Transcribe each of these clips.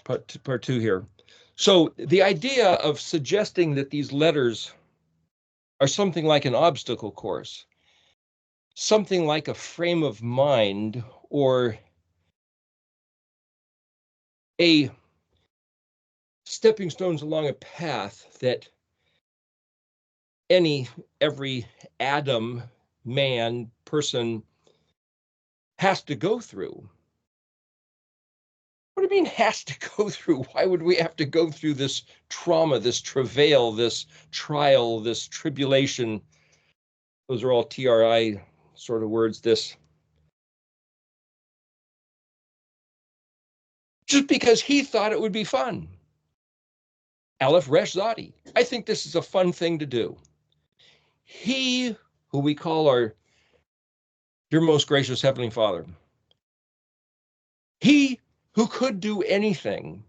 part two here. So the idea of suggesting that these letters are something like an obstacle course, something like a frame of mind, or a stepping stones along a path that every Adam, man, person has to go through. What do you mean has to go through? Why would we have to go through this trauma, this travail, this trial, this tribulation? Those are all TRI sort of words. This just because he thought it would be fun. Aleph Resh Zadi. I think this is a fun thing to do. He, who we call our dear most gracious Heavenly Father, he who could do anything,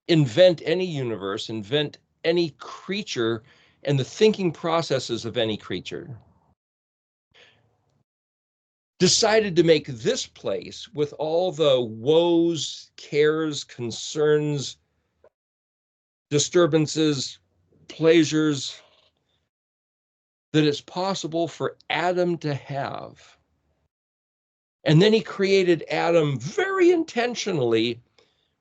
invent any universe, invent any creature, and the thinking processes of any creature, decided to make this place with all the woes, cares, concerns, disturbances, pleasures that it's possible for Adam to have. And then he created Adam very intentionally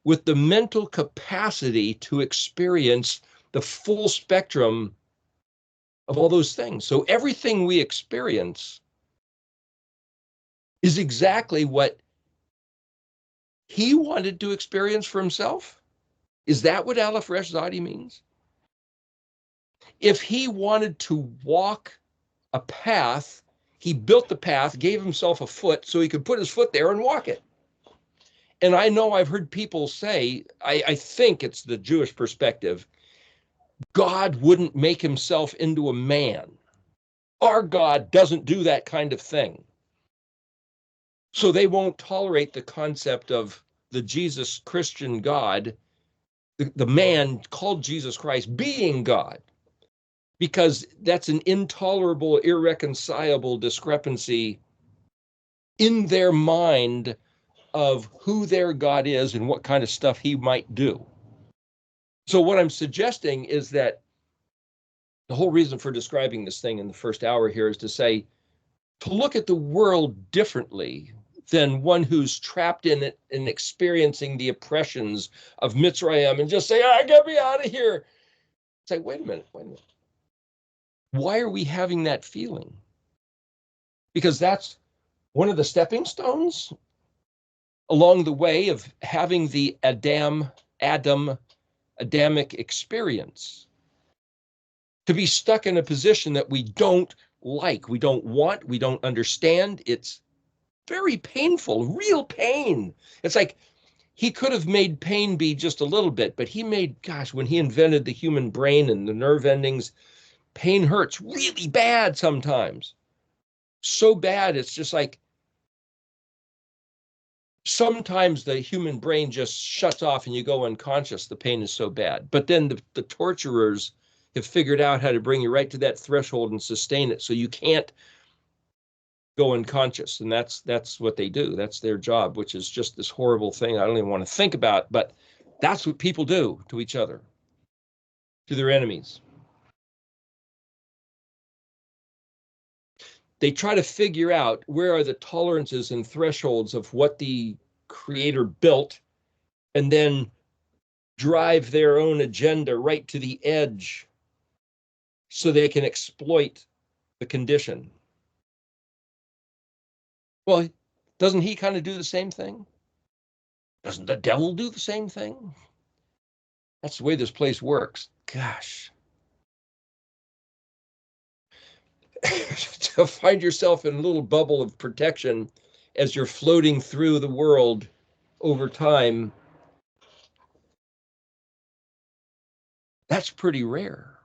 with the mental capacity to experience the full spectrum of all those things. So everything we experience is exactly what he wanted to experience for himself. Is that what Aleph Resh Zadi means? If he wanted to walk a path, he built the path, gave himself a foot so he could put his foot there and walk it. And I know I've heard people say, I think it's the Jewish perspective, God wouldn't make himself into a man. Our God doesn't do that kind of thing. So they won't tolerate the concept of the Jesus Christian God, the man called Jesus Christ being God, because that's an intolerable, irreconcilable discrepancy in their mind of who their God is and what kind of stuff he might do. So what I'm suggesting is that the whole reason for describing this thing in the first hour here is to say, to look at the world differently than one who's trapped in it and experiencing the oppressions of Mitzrayim and just say, get me out of here. Say, wait a minute. Why are we having that feeling? Because that's one of the stepping stones along the way of having the adamic experience. To be stuck in a position that we don't like, we don't want, we don't understand. It's very painful, real pain. It's like he could have made pain be just a little bit, but he made, gosh, when he invented the human brain and the nerve endings, pain hurts really bad sometimes. So bad, it's just like sometimes the human brain just shuts off and you go unconscious. The pain is so bad. But then the torturers have figured out how to bring you right to that threshold and sustain it so you can't go unconscious. And that's what they do. That's their job, which is just this horrible thing I don't even want to think about, but that's what people do to each other, to their enemies. They try to figure out where are the tolerances and thresholds of what the creator built, and then drive their own agenda right to the edge so they can exploit the condition. Well, doesn't he kind of do the same thing? Doesn't the devil do the same thing? That's the way this place works. Gosh. To find yourself in a little bubble of protection as you're floating through the world over time, that's pretty rare.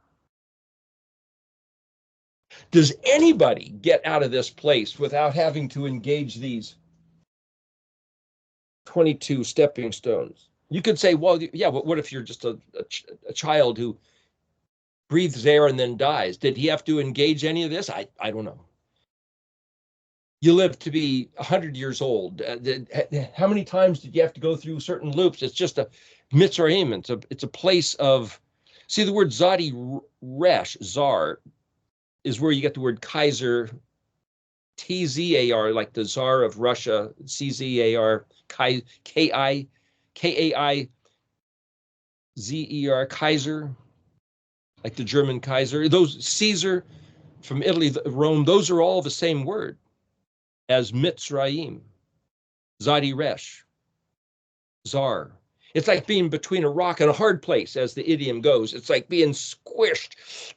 Does anybody get out of this place without having to engage these 22 stepping stones? You could say, well, yeah, but what if you're just a child who breathes air and then dies? Did he have to engage any of this? I don't know. you live to be 100 years old. How many times did you have to go through certain loops? It's just a Mitzrayim. It's a place of, see the word Zadi Resh, Czar, is where you get the word Kaiser, Tzar, like the Tsar of Russia, Czar, Kaizer, Kaiser, like the German Kaiser. Those Caesar from Italy, Rome, those are all the same word as Mitzrayim, Zadi Resh, Czar. It's like being between a rock and a hard place, as the idiom goes. It's like being squished.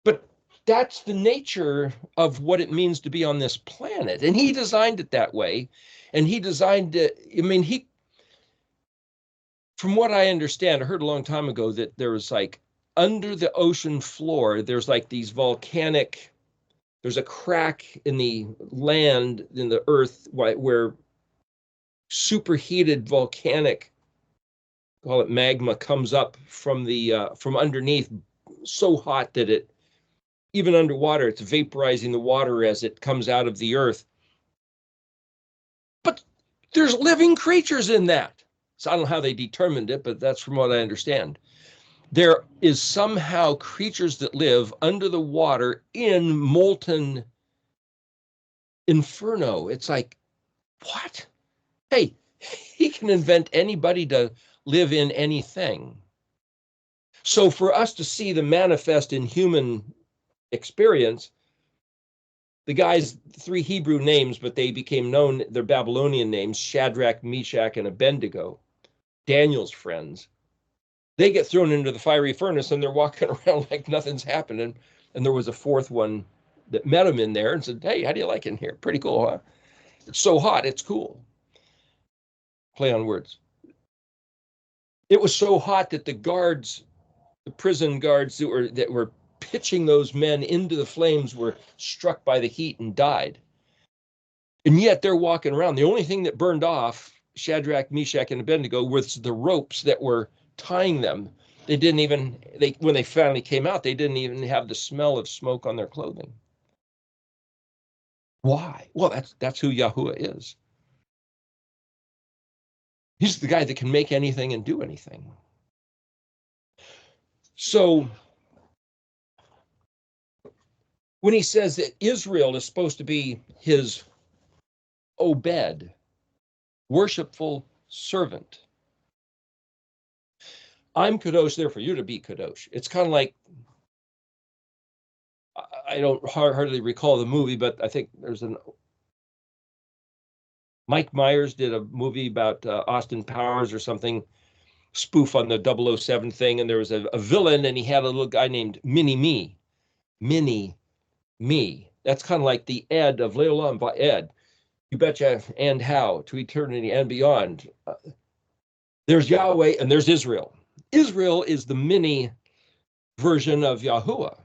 But that's the nature of what it means to be on this planet. And he designed it that way. And he designed it, I mean, from what I understand, I heard a long time ago that there was like under the ocean floor, there's like these volcanic, there's a crack in the land, in the earth, where superheated volcanic, call it magma, comes up from the from underneath, so hot that it, even underwater, it's vaporizing the water as it comes out of the earth. But there's living creatures in that. So I don't know how they determined it, but that's from what I understand. There is somehow creatures that live under the water in molten inferno. It's like, what? Hey, he can invent anybody to live in anything. So for us to see the manifest in human experience, the guys, 3 Hebrew names, but they became known, they're Babylonian names, Shadrach, Meshach, and Abednego, Daniel's friends. They get thrown into the fiery furnace and they're walking around like nothing's happening. And there was a 4th one that met him in there and said, hey, how do you like it in here? Pretty cool, huh? It's so hot, it's cool. Play on words. It was so hot that the guards, the prison guards that were pitching those men into the flames, were struck by the heat and died. And yet they're walking around. The only thing that burned off Shadrach, Meshach, and Abednego was the ropes that were tying them. They didn't even, when they finally came out, they didn't even have the smell of smoke on their clothing. Why? Well, that's who Yahuwah is. He's the guy that can make anything and do anything. So when he says that Israel is supposed to be his Obed, worshipful servant, I'm Kadosh, therefore you're to be Kadosh. It's kind of like, I don't hardly recall the movie, but I think there's Mike Myers did a movie about Austin Powers or something, spoof on the 007 thing, and there was a villain, and he had a little guy named Mini-Me. Mini-Me. That's kind of like the Ed of Leolam by Ed. You betcha, and how, to eternity and beyond. There's Yahweh and there's Israel. Israel is the mini version of Yahuwah.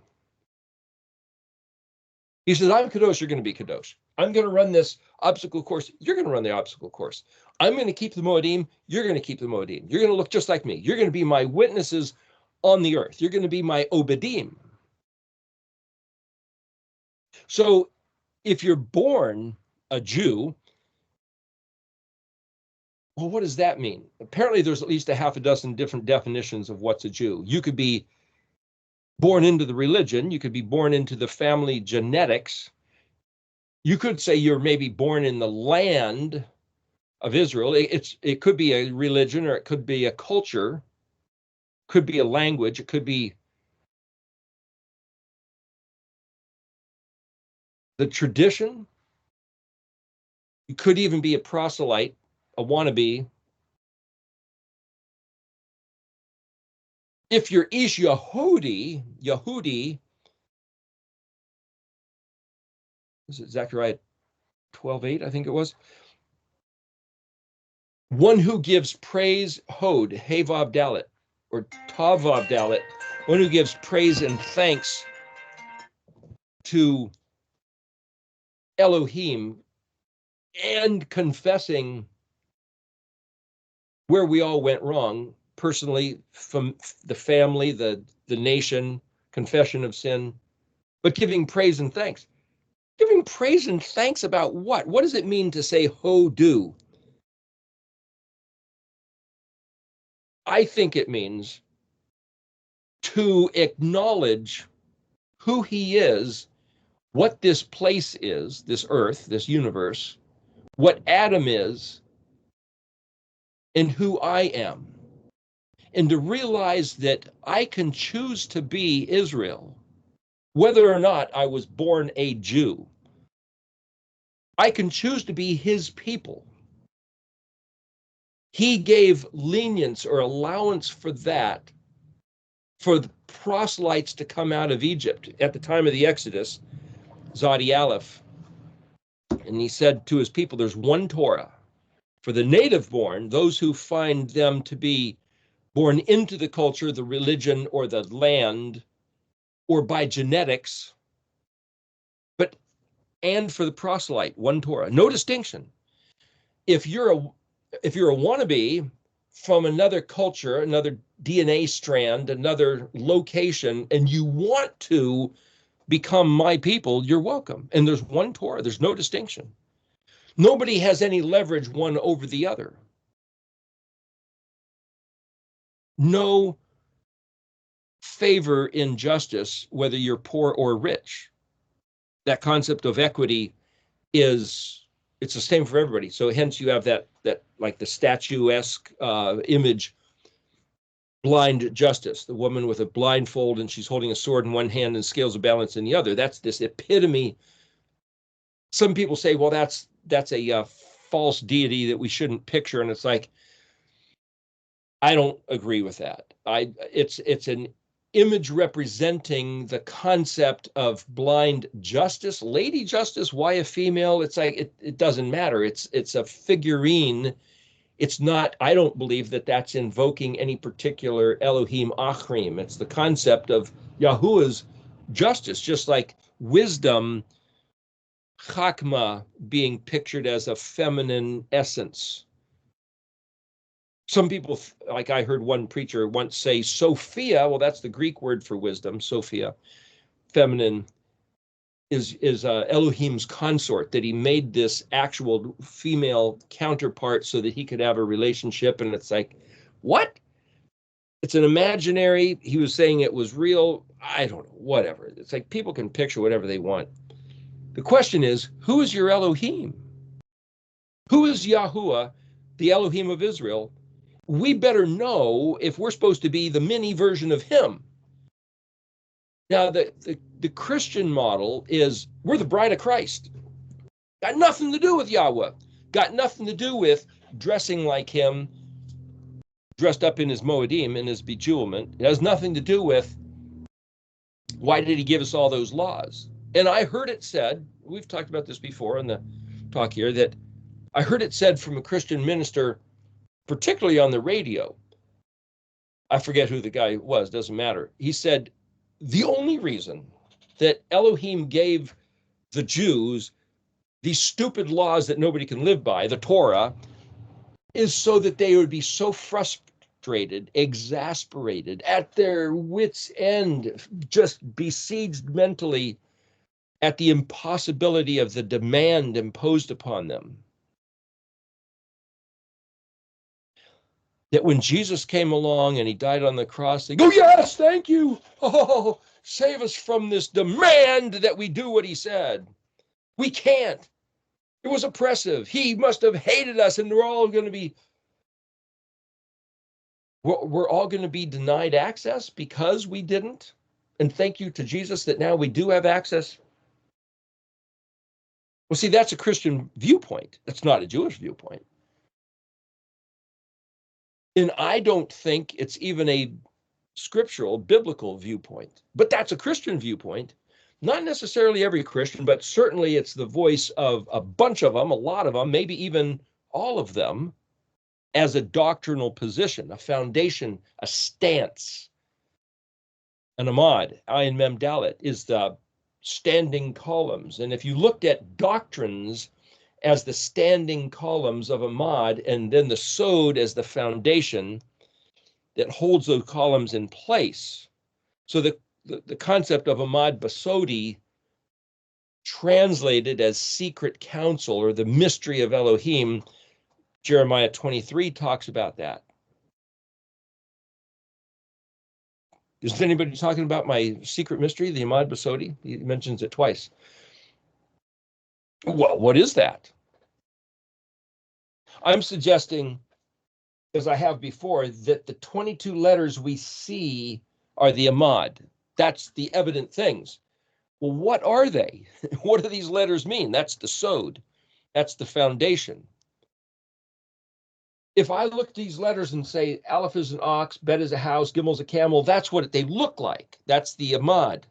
He says, I'm Kadosh, you're going to be Kadosh. I'm going to run this obstacle course, you're going to run the obstacle course. I'm going to keep the Moedim, you're going to keep the Moedim. You're going to look just like me. You're going to be my witnesses on the earth. You're going to be my Obedim. So if you're born a Jew, well, what does that mean? Apparently, there's at least a half a dozen different definitions of what's a Jew. You could be born into the religion. You could be born into the family genetics. You could say you're maybe born in the land of Israel. It could be a religion, or it could be a culture, could be a language, it could be the tradition. You could even be a proselyte, a wannabe. If you're Ish Yehudi, is it Zechariah 12:8, I think it was? One who gives praise, Hod, Hevav Dalet, or Tavav Dalet, one who gives praise and thanks to Elohim and confessing where we all went wrong, personally, from the family, the nation, confession of sin, but giving praise and thanks. Giving praise and thanks about what? What does it mean to say hodu? I think it means to acknowledge who he is, what this place is, this earth, this universe, what Adam is, and who I am. And to realize that I can choose to be Israel, whether or not I was born a Jew. I can choose to be his people. He gave lenience or allowance for that, for the proselytes to come out of Egypt at the time of the Exodus, Zadi Aleph. And he said to his people, there's one Torah. For the native born, those who find them to be born into the culture, the religion, or the land, or by genetics, and for the proselyte, one Torah, no distinction. If you're a wannabe from another culture, another DNA strand, another location, and you want to become my people, you're welcome. And there's one Torah, there's no distinction. Nobody has any leverage one over the other. No favor in justice, whether you're poor or rich. That concept of equity it's the same for everybody. So hence you have that like the statuesque image, blind justice, the woman with a blindfold and she's holding a sword in one hand and scales of balance in the other. That's this epitome. Some people say, well, that's a false deity that we shouldn't picture. And it's like, I don't agree with that. It's an image representing the concept of blind justice, lady justice. Why a female? It's like it doesn't matter. It's a figurine. It's not. I don't believe that that's invoking any particular Elohim Achrim. It's the concept of Yahuwah's justice, just like wisdom, Chakma, being pictured as a feminine essence. Some people, like I heard one preacher once say, Sophia, well, that's the Greek word for wisdom, Sophia, feminine, is Elohim's consort, that he made this actual female counterpart so that he could have a relationship. And it's like, what? It's an imaginary. He was saying it was real. I don't know, whatever. It's like people can picture whatever they want. The question is, who is your Elohim? Who is Yahuwah, the Elohim of Israel? We better know if we're supposed to be the mini version of him. Now, the Christian model is we're the bride of Christ. Got nothing to do with Yahweh. Got nothing to do with dressing like him, dressed up in his moedim, in his bejewelment. It has nothing to do with why did he give us all those laws. And I heard it said, we've talked about this before in the talk here, that I heard it said from a Christian minister, particularly on the radio. I forget who the guy was, doesn't matter. He said, the only reason that Elohim gave the Jews these stupid laws that nobody can live by, the Torah, is so that they would be so frustrated, exasperated, at their wits' end, just besieged mentally at the impossibility of the demand imposed upon them. That when Jesus came along and he died on the cross, they go, yes, thank you. Oh, save us from this demand that we do what he said. We can't. It was oppressive. He must have hated us, and we're all going to be denied access because we didn't. And thank you to Jesus that now we do have access. Well, see, that's a Christian viewpoint. That's not a Jewish viewpoint. And I don't think it's even a scriptural, biblical viewpoint, but that's a Christian viewpoint. Not necessarily every Christian, but certainly it's the voice of a bunch of them, a lot of them, maybe even all of them, as a doctrinal position, a foundation, a stance. An amad, ayin mem dalet, is the standing columns. And if you looked at doctrines as the standing columns of a mod, and then the sod as the foundation that holds those columns in place. So the concept of Ahmad Basodi translated as secret counsel or the mystery of Elohim. Jeremiah 23 talks about that. Is anybody talking about my secret mystery, the Ahmad Basodi? He mentions it twice. Well, what is that? I'm suggesting, as I have before, that the 22 letters we see are the Ahmad. That's the evident things. Well, what are they? What do these letters mean? That's the sod. That's the foundation. If I look at these letters and say Aleph is an ox, Bet is a house, Gimel is a camel, that's what they look like. That's the Ahmad.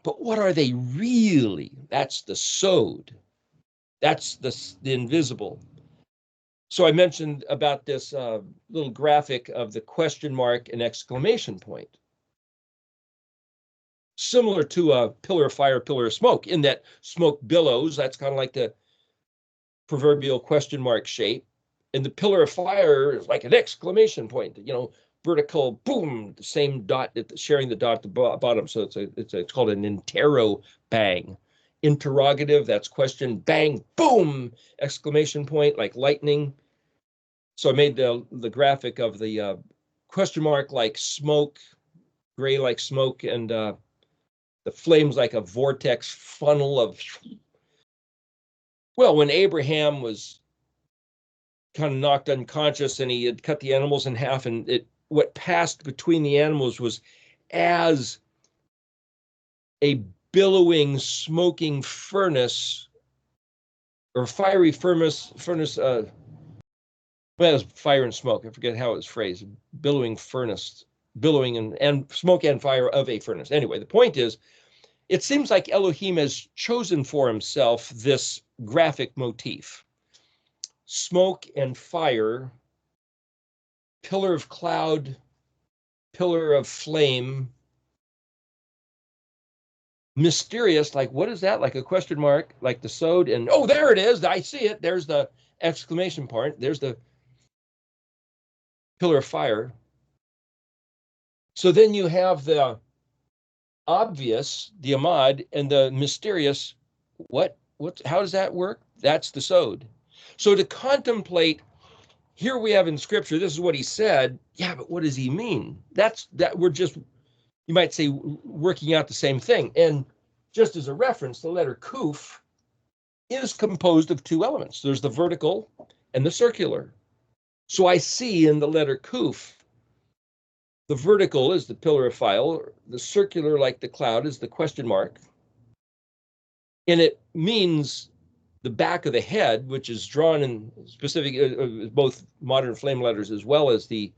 But what are they really? That's the sod. That's the invisible. So I mentioned about this little graphic of the question mark and exclamation point. Similar to a pillar of fire, pillar of smoke, in that smoke billows. That's kind of like the proverbial question mark shape. And the pillar of fire is like an exclamation point, vertical, boom, the same dot, sharing the dot at the bottom. So it's called an interrobang. Interrogative, that's question, bang, boom, exclamation point, like lightning. So I made the graphic of the question mark like smoke, gray like smoke, and the flames like a vortex funnel of, well, when Abraham was kind of knocked unconscious and he had cut the animals in half, and what passed between the animals was as a billowing, smoking furnace or fiery furnace, well, it was fire and smoke. I forget how it was phrased. Billowing furnace, billowing and smoke and fire of a furnace. Anyway, the point is, it seems like Elohim has chosen for himself this graphic motif. Smoke and fire, pillar of cloud, pillar of flame, mysterious, like what is that? Like a question mark, like the sod, and oh, there it is. I see it. There's the exclamation point. There's the pillar of fire. So then you have the obvious, the Ahmad, and the mysterious. How does that work? That's the sod. So to contemplate, here we have in scripture, this is what he said. Yeah, but what does he mean? That we're just, you might say, working out the same thing. And just as a reference, the letter Kuf is composed of two elements. There's the vertical and the circular. So I see in the letter Kuf, the vertical is the pillar of fire, the circular, like the cloud, is the question mark. And it means the back of the head, which is drawn in specific, both modern flame letters as well as the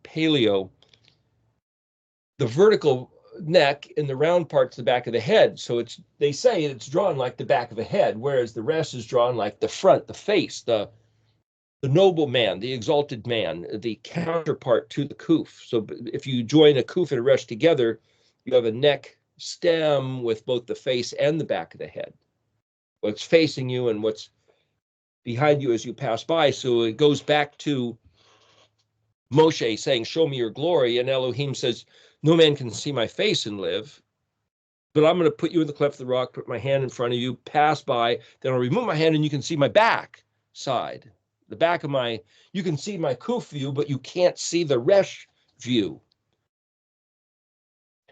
paleo. The vertical neck and the round part's the back of the head. So they say it's drawn like the back of a head, whereas the rest is drawn like the front, the face, the noble man, the exalted man, the counterpart to the kuf. So if you join a kuf and a resh together, you have a neck stem with both the face and the back of the head. What's facing you and what's behind you as you pass by. So it goes back to Moshe saying, show me your glory. And Elohim says, no man can see my face and live, but I'm going to put you in the cleft of the rock, put my hand in front of you, pass by, then I'll remove my hand and you can see my back side. The back of you can see my kuf view, but you can't see the resh view.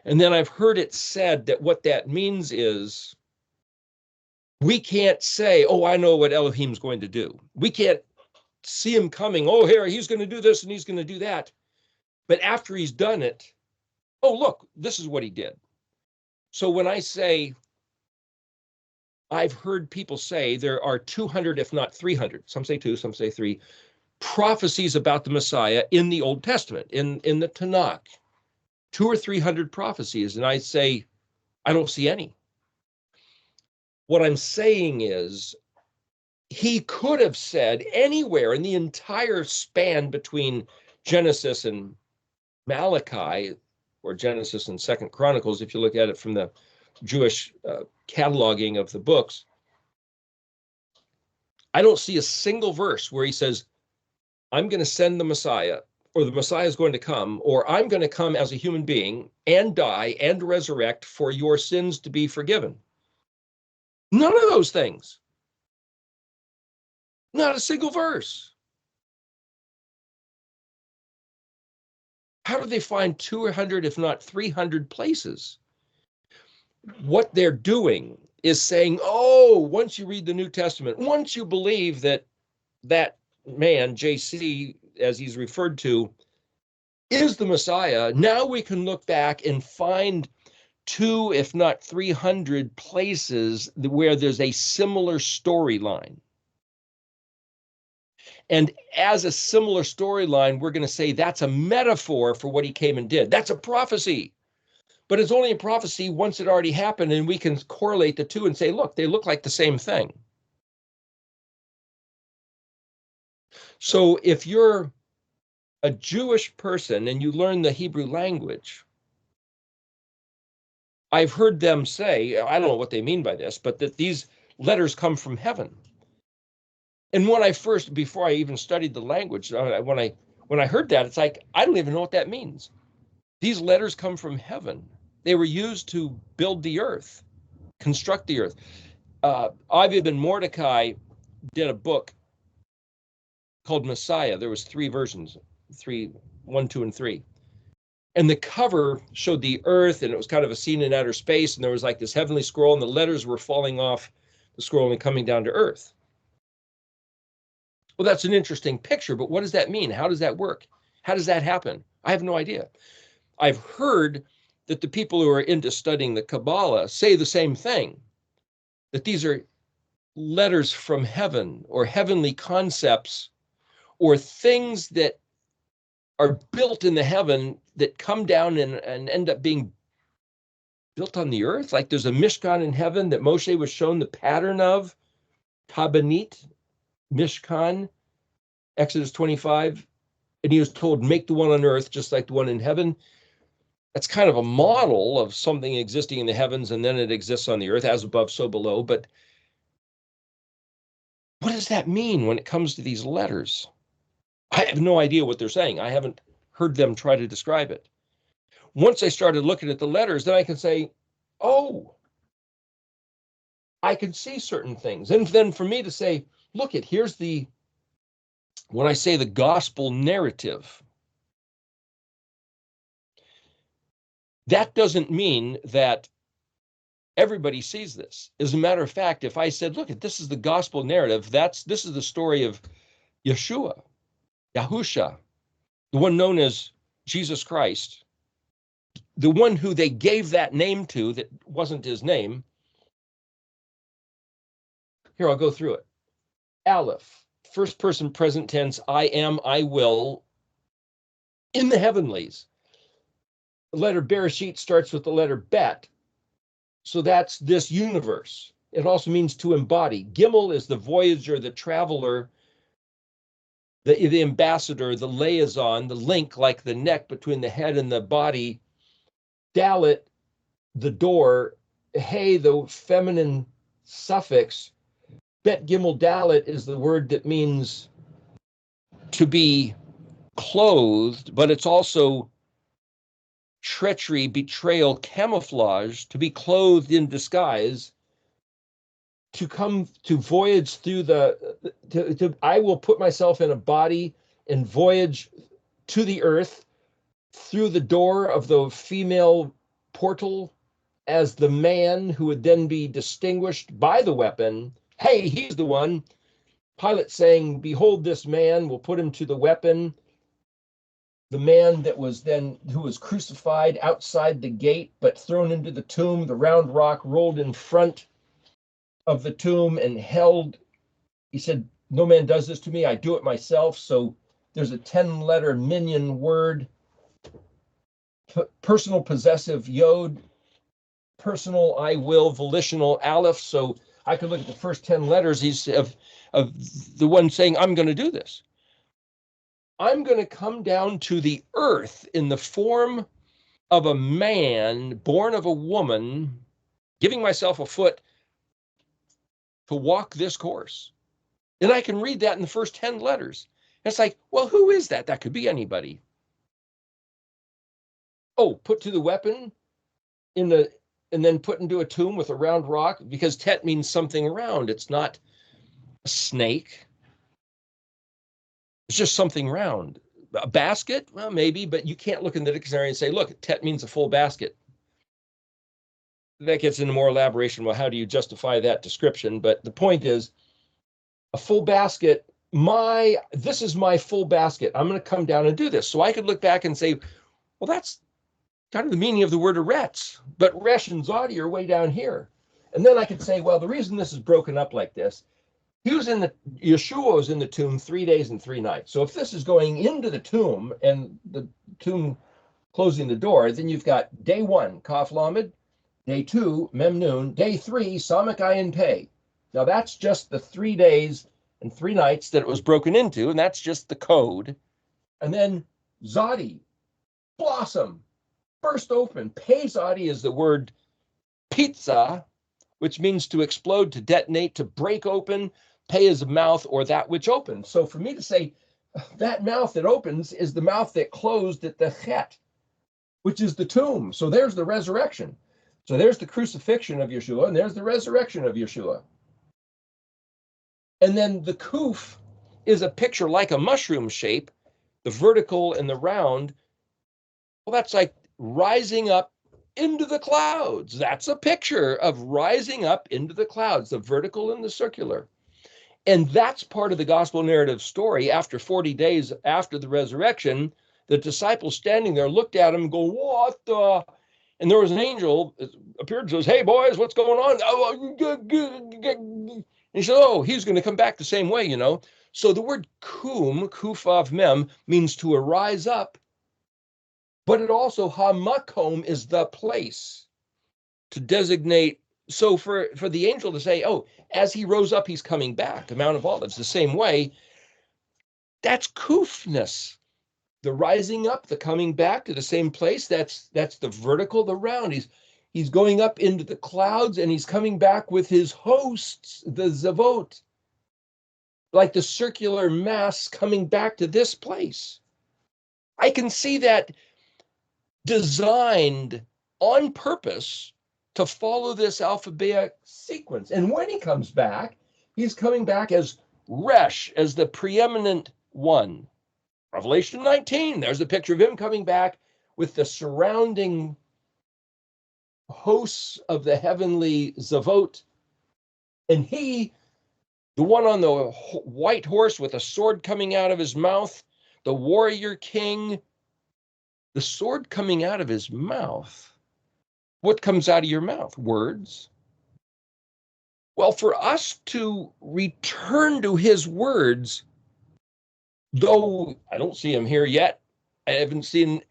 And then I've heard it said that what that means is we can't say, oh, I know what Elohim's going to do. We can't see him coming. Oh, here, he's going to do this and he's going to do that. But after he's done it, oh, look, this is what he did. So when I say, I've heard people say there are 200, if not 300, some say 2, some say 3, prophecies about the Messiah in the Old Testament, in the Tanakh, 200 or 300 prophecies. And I say, I don't see any. What I'm saying is, he could have said anywhere in the entire span between Genesis and Malachi, or Genesis and Second Chronicles, if you look at it from the Jewish cataloging of the books, I don't see a single verse where he says, I'm going to send the Messiah or the Messiah is going to come, or I'm going to come as a human being and die and resurrect for your sins to be forgiven. None of those things. Not a single verse. How do they find 200, if not 300 places? What they're doing is saying, oh, once you read the New Testament, once you believe that that man, JC, as he's referred to, is the Messiah, now we can look back and find 2, if not 300 places where there's a similar storyline. And as a similar storyline, we're going to say that's a metaphor for what he came and did. That's a prophecy. But it's only a prophecy once it already happened, and we can correlate the two and say, look, they look like the same thing. So if you're a Jewish person and you learn the Hebrew language, I've heard them say, I don't know what they mean by this, but that these letters come from heaven. And when I first, before I even studied the language, when I heard that, it's like, I don't even know what that means. These letters come from heaven. They were used to build the earth, construct the earth. Avi ben Mordecai did a book called Messiah. There was 3 versions, 1, 2, and 3. And the cover showed the earth, and it was kind of a scene in outer space, and there was like this heavenly scroll, and the letters were falling off the scroll and coming down to earth. Well, that's an interesting picture, but what does that mean? How does that work? How does that happen? I have no idea. I've heard that the people who are into studying the Kabbalah say the same thing, that these are letters from heaven or heavenly concepts or things that are built in the heaven that come down and end up being built on the earth. Like there's a Mishkan in heaven that Moshe was shown the pattern of, Tabanit, Mishkan, Exodus 25, and he was told, make the one on earth just like the one in heaven. That's kind of a model of something existing in the heavens, and then it exists on the earth, as above, so below. But what does that mean when it comes to these letters? I have no idea what they're saying. I haven't heard them try to describe it. Once I started looking at the letters, then I can say, oh, I can see certain things. And then for me to say, look, here's when I say the gospel narrative, that doesn't mean that everybody sees this. As a matter of fact, if I said, look, this is the gospel narrative, this is the story of Yeshua, Yahusha, the one known as Jesus Christ, the one who they gave that name to that wasn't his name. Here, I'll go through it. Aleph, first person present tense, I am, I will, in the heavenlies. The letter Bereshit starts with the letter Bet. So that's this universe. It also means to embody. Gimel is the voyager, the traveler, the ambassador, the liaison, the link, like the neck between the head and the body. Dalet, the door. Hey, the feminine suffix. Bet Gimel Dalet is the word that means to be clothed, but it's also treachery, betrayal, camouflage, to be clothed in disguise, to come to voyage through I will put myself in a body and voyage to the earth through the door of the female portal as the man who would then be distinguished by the weapon. Hey, he's the one. Pilate saying, behold, this man, will put him to the weapon. The man that was then, who was crucified outside the gate, but thrown into the tomb, the round rock rolled in front of the tomb and held. He said, no man does this to me, I do it myself. So there's a 10-letter minion word, personal possessive yod, personal I will, volitional aleph. So I could look at the first 10 letters of the one saying, I'm going to do this. I'm going to come down to the earth in the form of a man born of a woman, giving myself a foot to walk this course. And I can read that in the first 10 letters. And it's like, well, who is that? That could be anybody. Oh, put to the weapon in the and then put into a tomb with a round rock, because tet means something round. It's not a snake. It's just something round. A basket? Well, maybe, but you can't look in the dictionary and say, look, tet means a full basket. That gets into more elaboration. Well, how do you justify that description? But the point is, a full basket, this is my full basket. I'm going to come down and do this. So I could look back and say, well, that's kind of the meaning of the word eretz, but resh and zadi are way down here. And then I could say, well, the reason this is broken up like this, Yeshua was in the tomb 3 days and 3 nights. So if this is going into the tomb and the tomb closing the door, then you've got day 1, Kaf Lamed, day 2, Mem Nun, day 3, Samak Ayin Pei. Now that's just the 3 days and 3 nights that it was broken into, and that's just the code. And then Zadi, blossom, burst open. Pei Zadi is the word pizza, which means to explode, to detonate, to break open. Pei is a mouth, or that which opens. So for me to say that mouth that opens is the mouth that closed at the chet, which is the tomb. So there's the resurrection. So there's the crucifixion of Yeshua, and there's the resurrection of Yeshua. And then the kuf is a picture like a mushroom shape, the vertical and the round. Well, that's like rising up into the clouds. That's a picture of rising up into the clouds, the vertical and the circular. And that's part of the gospel narrative story. After 40 days after the resurrection, the disciples standing there looked at him and go, what the? And there was an angel appeared and says, hey, boys, what's going on? And he said, oh, he's going to come back the same way, you know. So the word kum, kufav mem, means to arise up. But it also, hamakom, is the place to designate. So for the angel to say, oh, as he rose up, he's coming back, the Mount of Olives, the same way, that's kufness. The rising up, the coming back to the same place, that's the vertical, the round. He's going up into the clouds, and he's coming back with his hosts, the zavot, like the circular mass coming back to this place. I can see that designed on purpose to follow this alphabetic sequence. And when he comes back, he's coming back as Resh, as the preeminent one. Revelation 19, there's a picture of him coming back with the surrounding hosts of the heavenly Zavot. And he, the one on the white horse with a sword coming out of his mouth, the warrior king, the sword coming out of his mouth. What comes out of your mouth? Words. Well, for us to return to his words, though I don't see him here yet, I haven't seen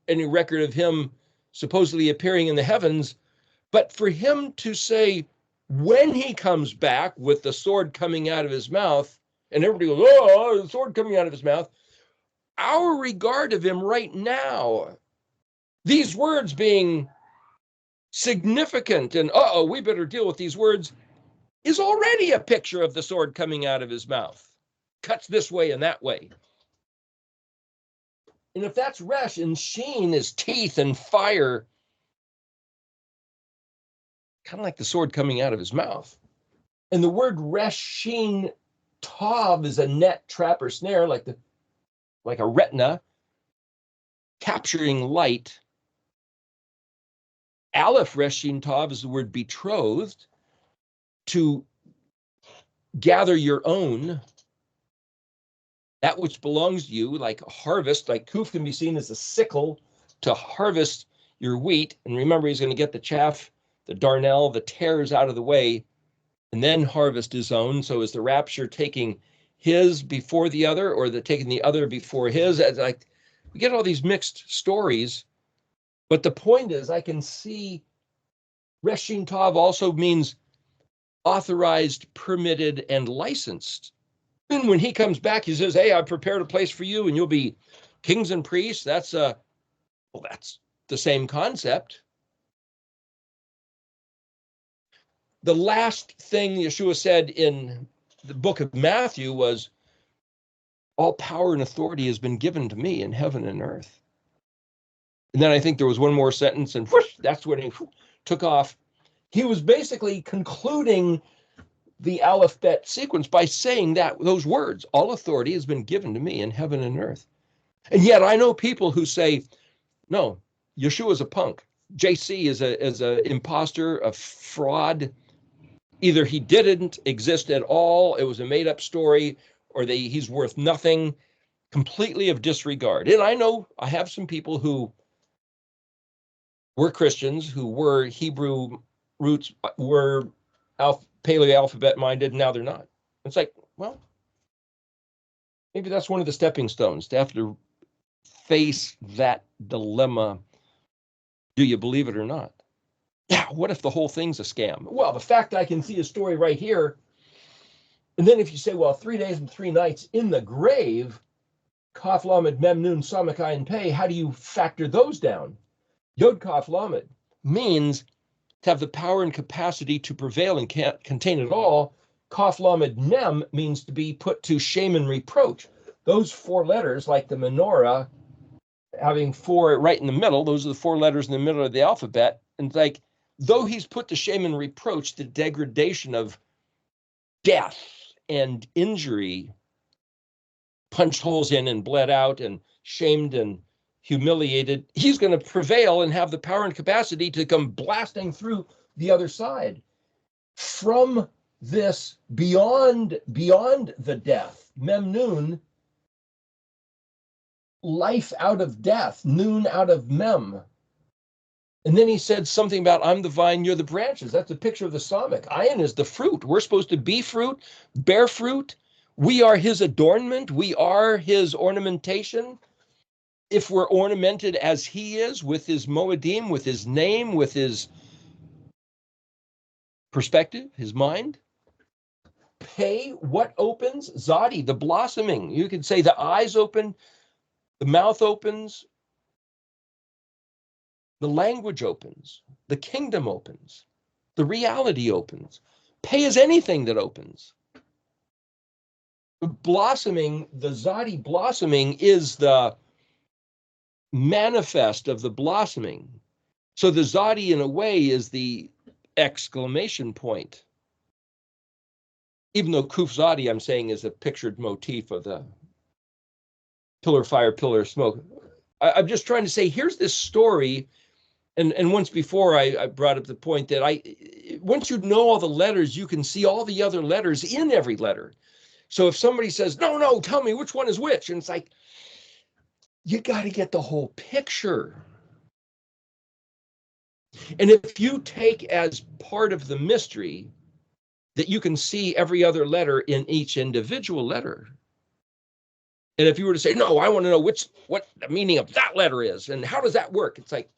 any record of him supposedly appearing in the heavens, but for him to say, when he comes back with the sword coming out of his mouth, and everybody goes, oh, the sword coming out of his mouth, our regard of him right now, these words being significant and, we better deal with these words, is already a picture of the sword coming out of his mouth. Cuts this way and that way. And if that's Resh, and Sheen is teeth and fire, kind of like the sword coming out of his mouth. And the word Resh, Sheen, Tav is a net, trap, or snare, like a retina, capturing light. Aleph, Resh, Sheen, Tav is the word betrothed, to gather your own, that which belongs to you, like a harvest, like Kuf can be seen as a sickle to harvest your wheat. And remember, he's going to get the chaff, the darnel, the tares out of the way, and then harvest his own. So is the rapture taking his before the other, or taking the other before his? Like, we get all these mixed stories. But the point is, I can see Reshin Tav also means authorized, permitted, and licensed. And when he comes back, he says, hey, I've prepared a place for you, and you'll be kings and priests. That's the same concept. The last thing Yeshua said in the book of Matthew was, all power and authority has been given to me in heaven and earth. And then I think there was one more sentence, and whoosh, that's when he took off. He was basically concluding the alphabet sequence by saying that those words, all authority has been given to me in heaven and earth. And yet I know people who say, no, Yeshua is a punk. JC is a imposter, a fraud. Either he didn't exist at all, it was a made up story, or he's worth nothing, completely of disregard. And I know I have some people who were Christians, who were Hebrew roots, were paleo alphabet minded, now they're not. It's like, well, maybe that's one of the stepping stones to have to face that dilemma. Do you believe it or not? Yeah, what if the whole thing's a scam? Well, the fact I can see a story right here, and then if you say, well, 3 days and 3 nights in the grave, Kaf Lamed Mem Nun Samak Ayin Pei, how do you factor those down? Yod Kaf Lamed means to have the power and capacity to prevail and can't contain it all. Kaf Lamed Mem means to be put to shame and reproach. Those 4 letters, like the menorah, having 4 right in the middle, those are the 4 letters in the middle of the alphabet. And like, though he's put to shame and reproach, the degradation of death and injury, punched holes in and bled out and shamed and humiliated, he's going to prevail and have the power and capacity to come blasting through the other side. From this beyond the death, Mem Nun, life out of death, Nun out of Mem. And then he said something about, I'm the vine, you're the branches. That's a picture of the Samik. Ayin is the fruit. We're supposed to be fruit, bear fruit. We are his adornment. We are his ornamentation. If we're ornamented as he is, with his moedim, with his name, with his perspective, his mind. Pei, what opens? Zadi, the blossoming. You could say the eyes open, the mouth opens, the language opens, the kingdom opens, the reality opens. Pei is anything that opens. Blossoming, the Zadi blossoming is the manifest of the blossoming. So the Zadi, in a way, is the exclamation point. Even though Kuf Zadi, I'm saying, is a pictured motif of the pillar fire, pillar smoke. I'm just trying to say, here's this story. And once before, I brought up the point that once you know all the letters, you can see all the other letters in every letter. So if somebody says, no, tell me which one is which, and it's like, you got to get the whole picture. And if you take as part of the mystery that you can see every other letter in each individual letter, and if you were to say, no, I want to know what the meaning of that letter is, and how does that work? It's like,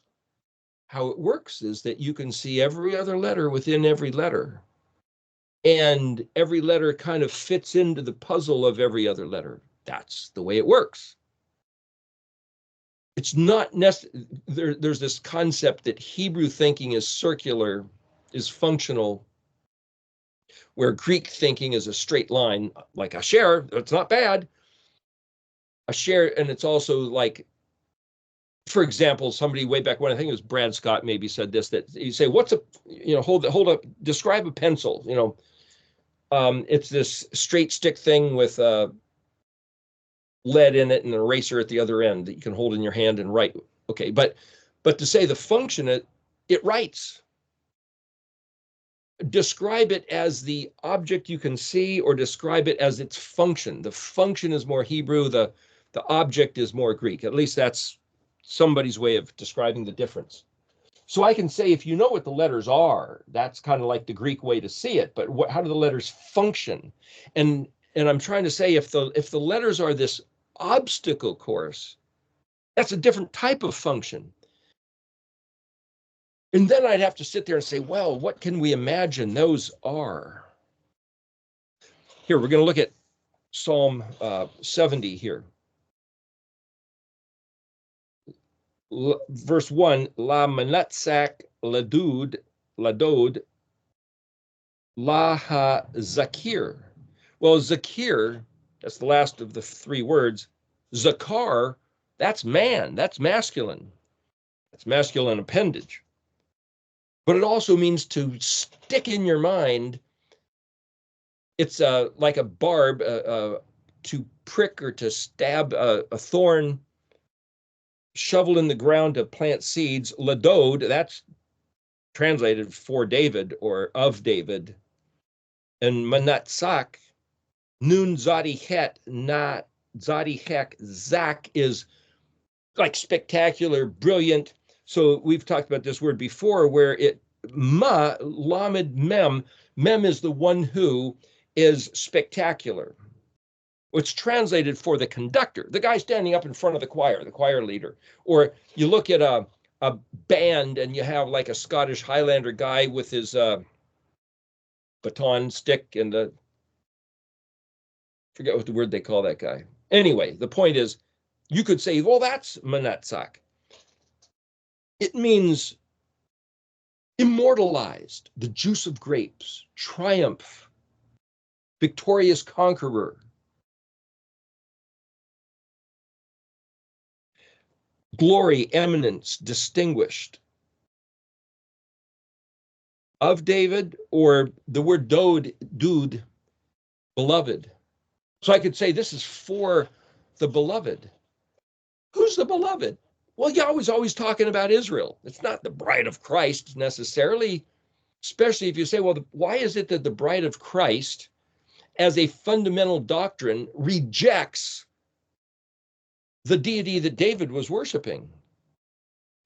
how it works is that you can see every other letter within every letter. And every letter kind of fits into the puzzle of every other letter. That's the way it works. It's not necessary. There's this concept that Hebrew thinking is circular, is functional, where Greek thinking is a straight line, like Asher. It's not bad. Asher, and it's also like, for example, somebody way back when, I think it was Brad Scott maybe said this, that you say, what's a, hold up, describe a pencil, it's this straight stick thing with lead in it and an eraser at the other end that you can hold in your hand and write. Okay, but to say the function, it writes. Describe it as the object you can see, or describe it as its function. The function is more Hebrew, the object is more Greek. At least that's somebody's way of describing the difference. So I can say, if you know what the letters are, that's kind of like the Greek way to see it, but how do the letters function? And I'm trying to say, if the letters are this obstacle course, that's a different type of function. And then I'd have to sit there and say, well, what can we imagine those are? Here, we're going to look at Psalm 70 here. Verse 1, La Manatzak Ladod La Ha Zakir. Well, Zakir, that's the last of the 3 words. Zakar, that's man, that's masculine. It's masculine appendage. But it also means to stick in your mind. It's like a barb to prick or to stab a thorn shoveled in the ground to plant seeds. Ladod, that's translated for David or of David. And Manatzak, Nun Zadi Het, not Zadi Hek, Zak is like spectacular, brilliant. So we've talked about this word before where it, ma, lamed mem, mem is the one who is spectacular. It's translated for the conductor, the guy standing up in front of the choir leader. Or you look at a band and you have like a Scottish Highlander guy with his baton stick and the, forget what the word they call that guy. Anyway, the point is, you could say, well, that's Manatzak. It means immortalized, the juice of grapes, triumph, victorious conqueror. Glory, eminence, distinguished. Of David, or the word dude, beloved. So I could say this is for the beloved. Who's the beloved? Well, Yahweh's always talking about Israel. It's not the bride of Christ necessarily, especially if you say, well, why is it that the bride of Christ, as a fundamental doctrine, rejects the deity that David was worshiping?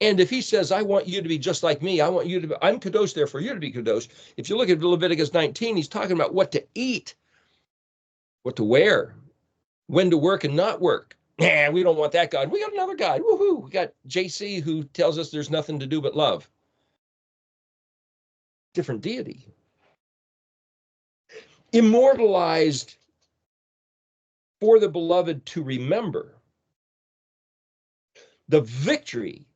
And if he says, I want you to be just like me, I want you to be, I'm Kadosh, therefore you to be Kadosh. If you look at Leviticus 19, he's talking about what to eat, what to wear, when to work and not work. Nah, we don't want that God. We got another God. Woohoo. We got JC who tells us there's nothing to do but love. Different deity. Immortalized for the beloved to remember. The victory,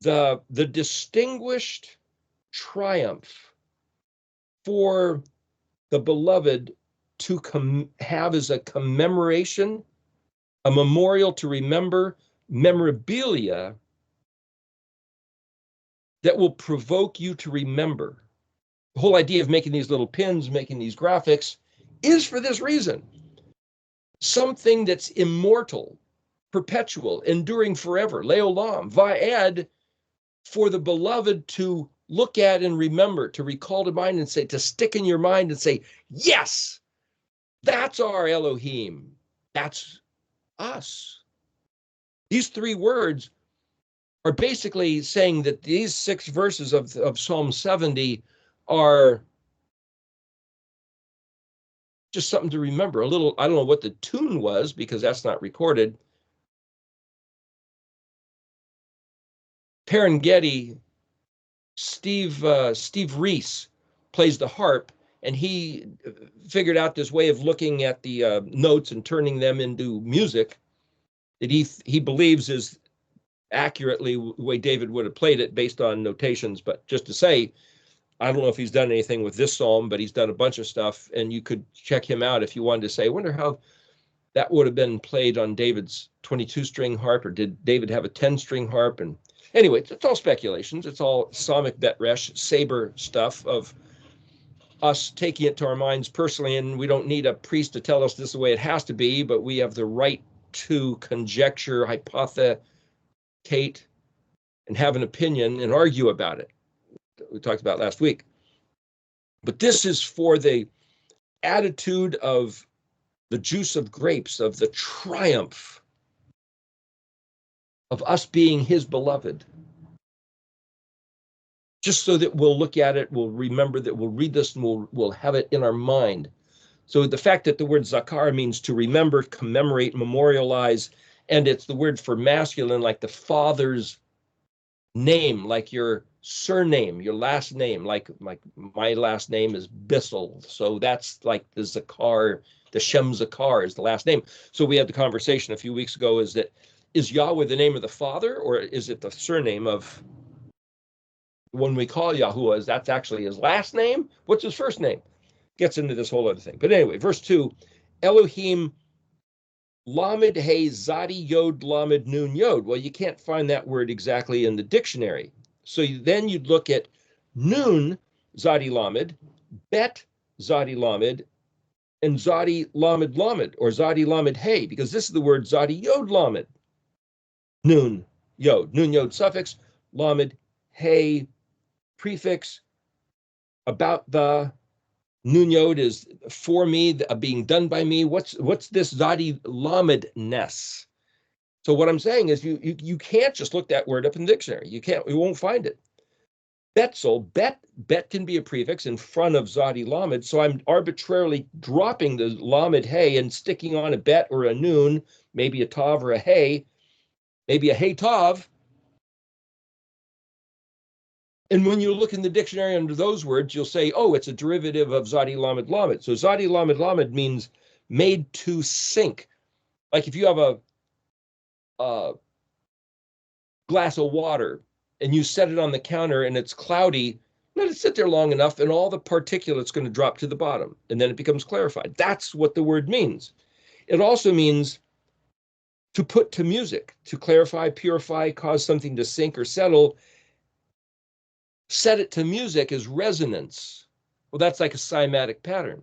the distinguished triumph for the beloved to have as a commemoration, a memorial to remember, memorabilia that will provoke you to remember. The whole idea of making these little pins, making these graphics, is for this reason. Something that's immortal, perpetual, enduring forever, leolam, va'ed, for the beloved to look at and remember, to recall to mind and say, to stick in your mind and say, yes, that's our Elohim. That's us. These three words are basically saying that these 6 verses of Psalm 70 are just something to remember. A little, I don't know what the tune was because that's not recorded. Perengeti, Steve Reese plays the harp, and he figured out this way of looking at the notes and turning them into music that he believes is accurately the way David would have played it based on notations. But just to say, I don't know if he's done anything with this psalm, but he's done a bunch of stuff, and you could check him out if you wanted to say, I wonder how that would have been played on David's 22-string harp, or did David have a 10-string harp? And anyway, it's all speculations. It's all Psalmic Betresh, Saber stuff of us taking it to our minds personally, and we don't need a priest to tell us this is the way it has to be, but we have the right to conjecture, hypothecate, and have an opinion and argue about it. We talked about last week. But this is for the attitude of the juice of grapes, of the triumph of us being his beloved. Just so that we'll look at it, we'll remember that, we'll read this, and we'll have it in our mind. So the fact that the word zakar means to remember, commemorate, memorialize, and it's the word for masculine, like the father's name, like your surname, your last name, like my last name is Bissell. So that's like the zakar, the Shem Zakar is the last name. So we had the conversation a few weeks ago, is Yahweh the name of the father, or is it the surname of when we call Yahuwah? Is that's actually his last name? What's his first name? Gets into this whole other thing. But anyway, verse 2, Elohim Lamed Hey Zadi Yod Lamed Nun Yod. Well, you can't find that word exactly in the dictionary. So then you'd look at Nun Zadi Lamed, Bet Zadi Lamed, and Zadi Lamed Lamed, or Zadi Lamed Hey, because this is the word Zadi Yod Lamed. Nun Yod suffix, Lamed Hey prefix, about the. Nun Yod is for me, being done by me. What's this Zadi Lamedness? So what I'm saying is you can't just look that word up in the dictionary. You won't find it. Betzel, bet can be a prefix in front of Zadi Lamed. So I'm arbitrarily dropping the Lamed Hey and sticking on a bet or a Nun, maybe a Tav or a Hey, maybe a Hey Tav. And when you look in the dictionary under those words, you'll say, oh, it's a derivative of Zadi Lamed Lamed. So Zadi Lamed Lamed means made to sink. Like if you have a glass of water and you set it on the counter and it's cloudy, let it sit there long enough and all the particulate's going to drop to the bottom and then it becomes clarified. That's what the word means. It also means to put to music, to clarify, purify, cause something to sink or settle. Set it to music is resonance. Well, that's like a cymatic pattern.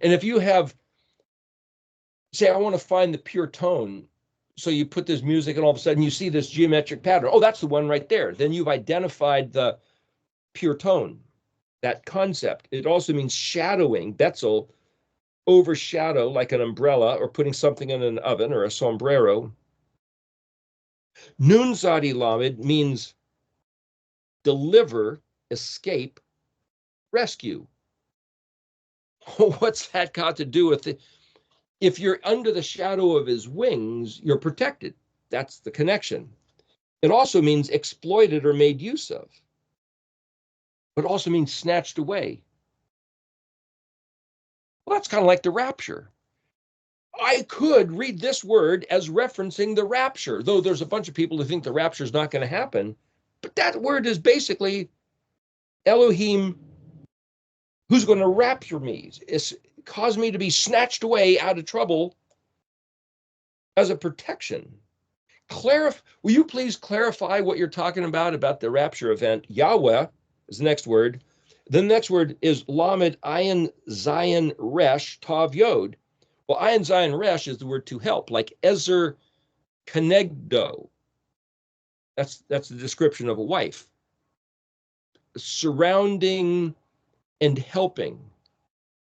And if you have, say, I want to find the pure tone, so you put this music and all of a sudden you see this geometric pattern. Oh, that's the one right there. Then you've identified the pure tone, that concept. It also means shadowing, Betzel, overshadow like an umbrella or putting something in an oven or a sombrero. Nun Zadi Lamed means deliver, escape, rescue. What's that got to do with it? If you're under the shadow of his wings, you're protected. That's the connection. It also means exploited or made use of, but also means snatched away. Well, that's kind of like the rapture. I could read this word as referencing the rapture, though there's a bunch of people who think the rapture is not going to happen. But that word is basically Elohim, who's going to rapture me, cause me to be snatched away out of trouble as a protection. Will you please clarify what you're talking about the rapture event? Yahweh is the next word. The next word is Lamed Ayin Zion Resh Tav Yod. Well, Ayin Zion Resh is the word to help, like Ezer Kenegdo. That's the description of a wife. Surrounding and helping,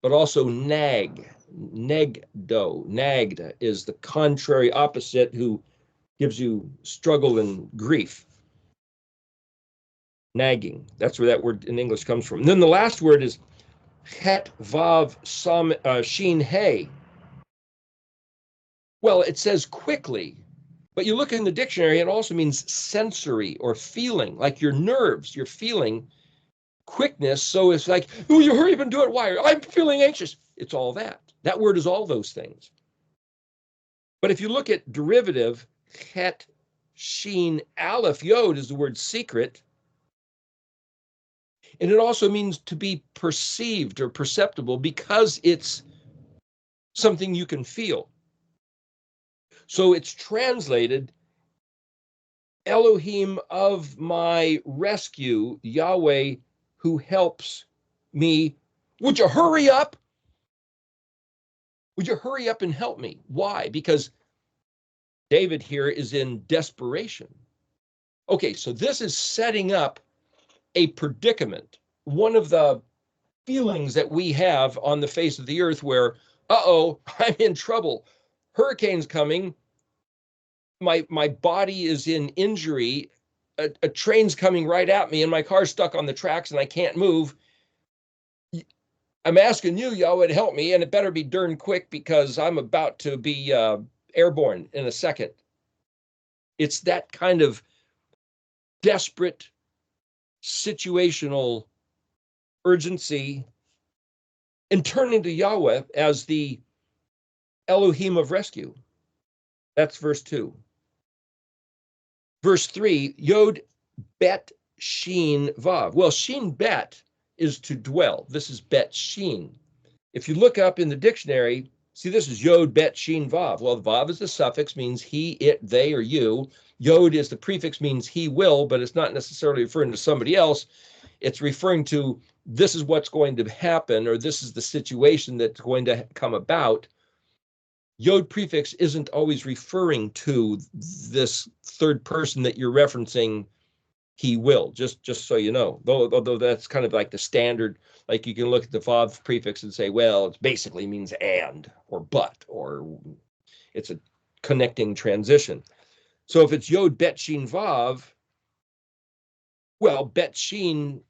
but also nag, negdo. Nagged is the contrary opposite, who gives you struggle and grief. Nagging. That's where that word in English comes from. And then the last word is het vav shin hey. Well, it says quickly, but you look in the dictionary, it also means sensory or feeling, like your nerves, you're feeling quickness. So it's like, oh, you hurry up and do it. Why? I'm feeling anxious. It's all that. That word is all those things. But if you look at derivative, het, sheen, aleph, yod is the word secret. And it also means to be perceived or perceptible because it's something you can feel. So it's translated Elohim of my rescue, Yahweh, who helps me. Would you hurry up? Would you hurry up and help me? Why? Because David here is in desperation. Okay, so this is setting up a predicament, one of the feelings that we have on the face of the earth where, uh-oh, I'm in trouble. Hurricane's coming. My body is in injury. A train's coming right at me and my car's stuck on the tracks and I can't move. I'm asking you, Yahweh, to help me, and it better be darn quick because I'm about to be airborne in a second. It's that kind of desperate situational urgency, and turning to Yahweh as the Elohim of rescue. That's verse 2. Verse 3, Yod Bet Sheen Vav. Well, Sheen Bet is to dwell. This is Bet Sheen. If you look up in the dictionary, See, this is yod, bet, shin, vav. Well, vav is the suffix, means he, it, they, or you. Yod is the prefix, means he will, but it's not necessarily referring to somebody else. It's referring to this is what's going to happen, or this is the situation that's going to come about. Yod prefix isn't always referring to this third person that you're referencing, he will, just so you know. Although that's kind of like the standard, like you can look at the vav prefix and say, well, it basically means and, or but, or it's a connecting transition. So if it's yod, bet, shin, vav, well, bet, shin,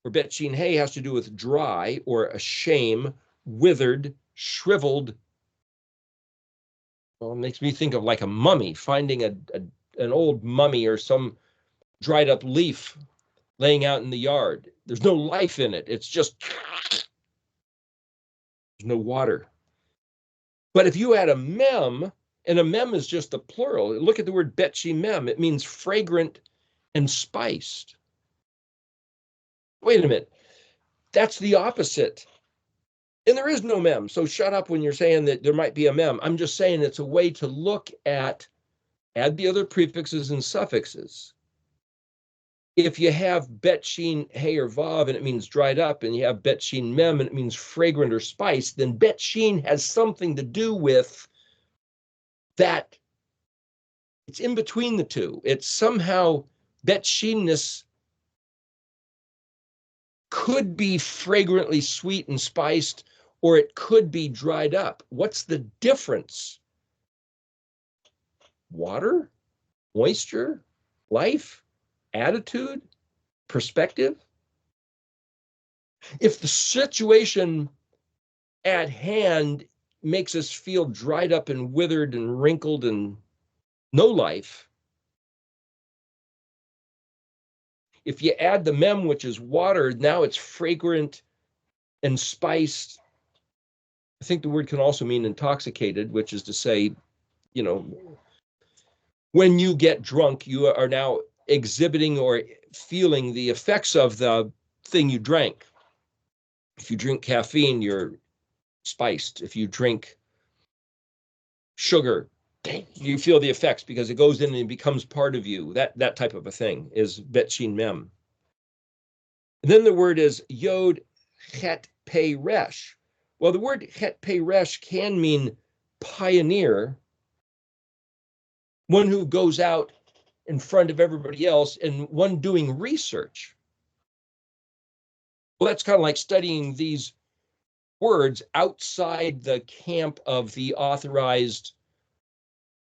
or bet, shin, hey has to do with dry, or a shame, withered, shriveled. Well, it makes me think of like a mummy, finding an old mummy or some dried up leaf laying out in the yard. There's no life in it. It's just, there's no water. But if you add a mem, and a mem is just a plural, look at the word betchi mem. It means fragrant and spiced. Wait a minute. That's the opposite. And there is no mem. So shut up when you're saying that there might be a mem. I'm just saying it's a way to look at, add the other prefixes and suffixes. If you have bet, shin, hey, or vav, and it means dried up, and you have bet, shin, mem, and it means fragrant or spiced, then bet, shin has something to do with that. It's in between the two. It's somehow bet, shinness could be fragrantly sweet and spiced, or it could be dried up. What's the difference? Water, moisture, life, attitude, perspective. If the situation at hand makes us feel dried up and withered and wrinkled and no life, if you add the mem, which is water, now it's fragrant and spiced. I think the word can also mean intoxicated, which is to say, you know, when you get drunk, you are now exhibiting or feeling the effects of the thing you drank. If you drink caffeine, you're spiced. If you drink sugar, you feel the effects because it goes in and becomes part of you. That type of a thing is bet, shin, mem. And then the word is yod, chet, pei, resh. Well, the word chet, pei, resh can mean pioneer, one who goes out in front of everybody else, and one doing research. Well, that's kind of like studying these words outside the camp of the authorized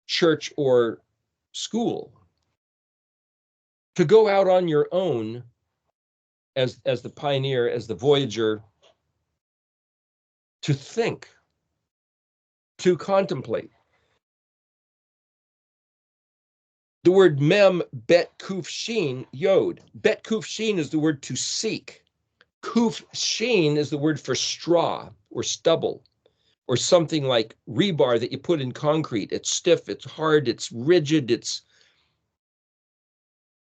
church or school. To go out on your own as the pioneer, as the voyager, to think, to contemplate. The word mem, bet, kuf, shin, yod. Bet, kuf, shin is the word to seek. Kuf, shin is the word for straw or stubble, or something like rebar that you put in concrete. It's stiff, it's hard, it's rigid, it's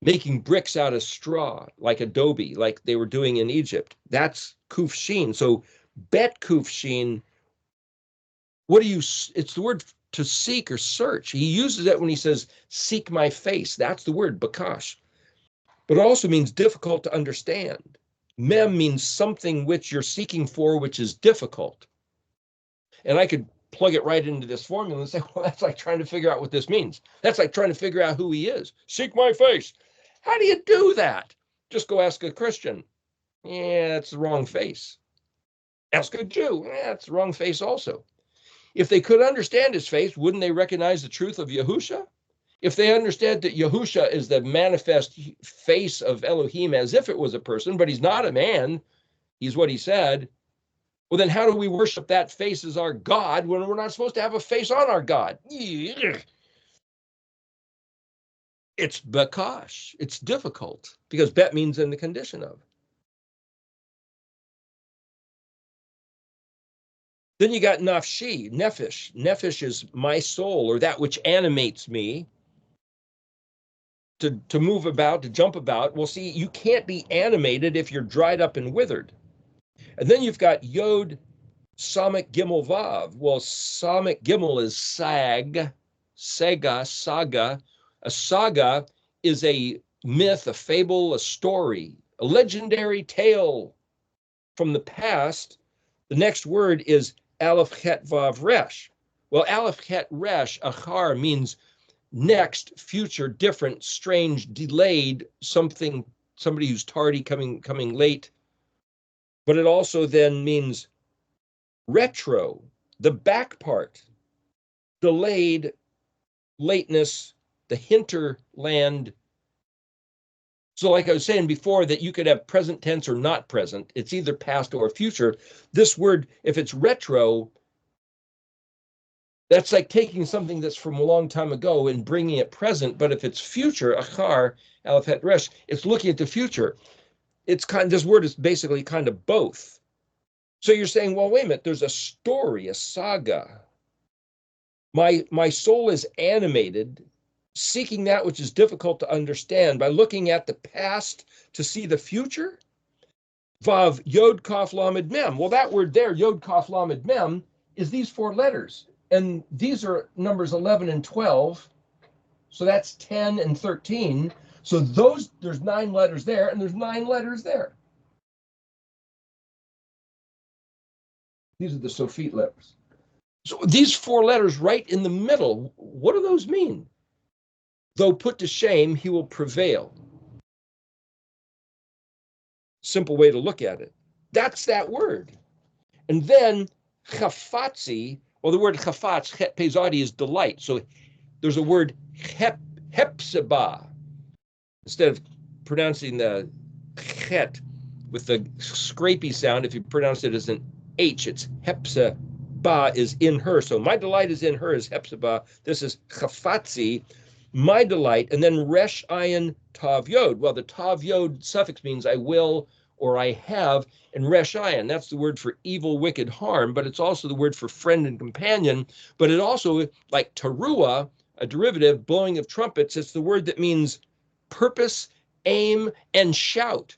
making bricks out of straw, like adobe, like they were doing in Egypt. That's kuf, shin. So bet, kuf, shin, what do you, it's the word to seek or search. He uses it when he says, seek my face. That's the word, bakash. But it also means difficult to understand. Mem means something which you're seeking for, which is difficult. And I could plug it right into this formula and say, well, that's like trying to figure out what this means. That's like trying to figure out who he is. Seek my face. How do you do that? Just go ask a Christian. Yeah, it's the wrong face. Ask a Jew. Yeah, it's the wrong face also. If they could understand his face, wouldn't they recognize the truth of Yahusha? If they understand that Yahusha is the manifest face of Elohim as if it was a person, but he's not a man, he's what he said, well, then how do we worship that face as our God when we're not supposed to have a face on our God? It's bakash. It's difficult because bet means in the condition of. Then you got nafshi, nephesh. Nephesh is my soul, or that which animates me to move about, to jump about. Well, see, you can't be animated if you're dried up and withered. And then you've got yod, Samik Gimel Vav. Well, Samik Gimel is sag, saga, saga. A saga is a myth, a fable, a story, a legendary tale from the past. The next word is Aleph Chet Vav Resh. Well, Aleph Chet Resh, achar, means next, future, different, strange, delayed, something, somebody who's tardy, coming late. But it also then means retro, the back part, delayed, lateness, the hinterland. So like I was saying before, that you could have present tense or not present. It's either past or future. This word, if it's retro, that's like taking something that's from a long time ago and bringing it present. But if it's future, achar, aleph het resh, it's looking at the future. It's this word is basically kind of both. So you're saying, well, wait a minute, there's a story, a saga. My soul is animated, seeking that which is difficult to understand by looking at the past to see the future. Vav Yod Kaf Lamed Mem. Well, that word there, Yod Kaf Lamed Mem, is these four letters. And these are numbers 11 and 12. So that's 10 and 13. So there's 9 letters there, and there's 9 letters there. These are the Sophite letters. So these 4 letters right in the middle, what do those mean? Though put to shame, he will prevail. Simple way to look at it. That's that word. And then chafatzi, well, the word chafatz, chet pezadi, is delight. So there's a word hepzibah. Instead of pronouncing the chet with the scrapey sound, if you pronounce it as an H, it's hepzibah is in her. So my delight is in her is hepzibah. This is chafatzi, my delight. And then resh ayin tav yod. Well, the tav yod suffix means I will or I have, and resh ayin, that's the word for evil, wicked, harm, but it's also the word for friend and companion. But it also, like teruah, a derivative, blowing of trumpets, it's the word that means purpose, aim, and shout.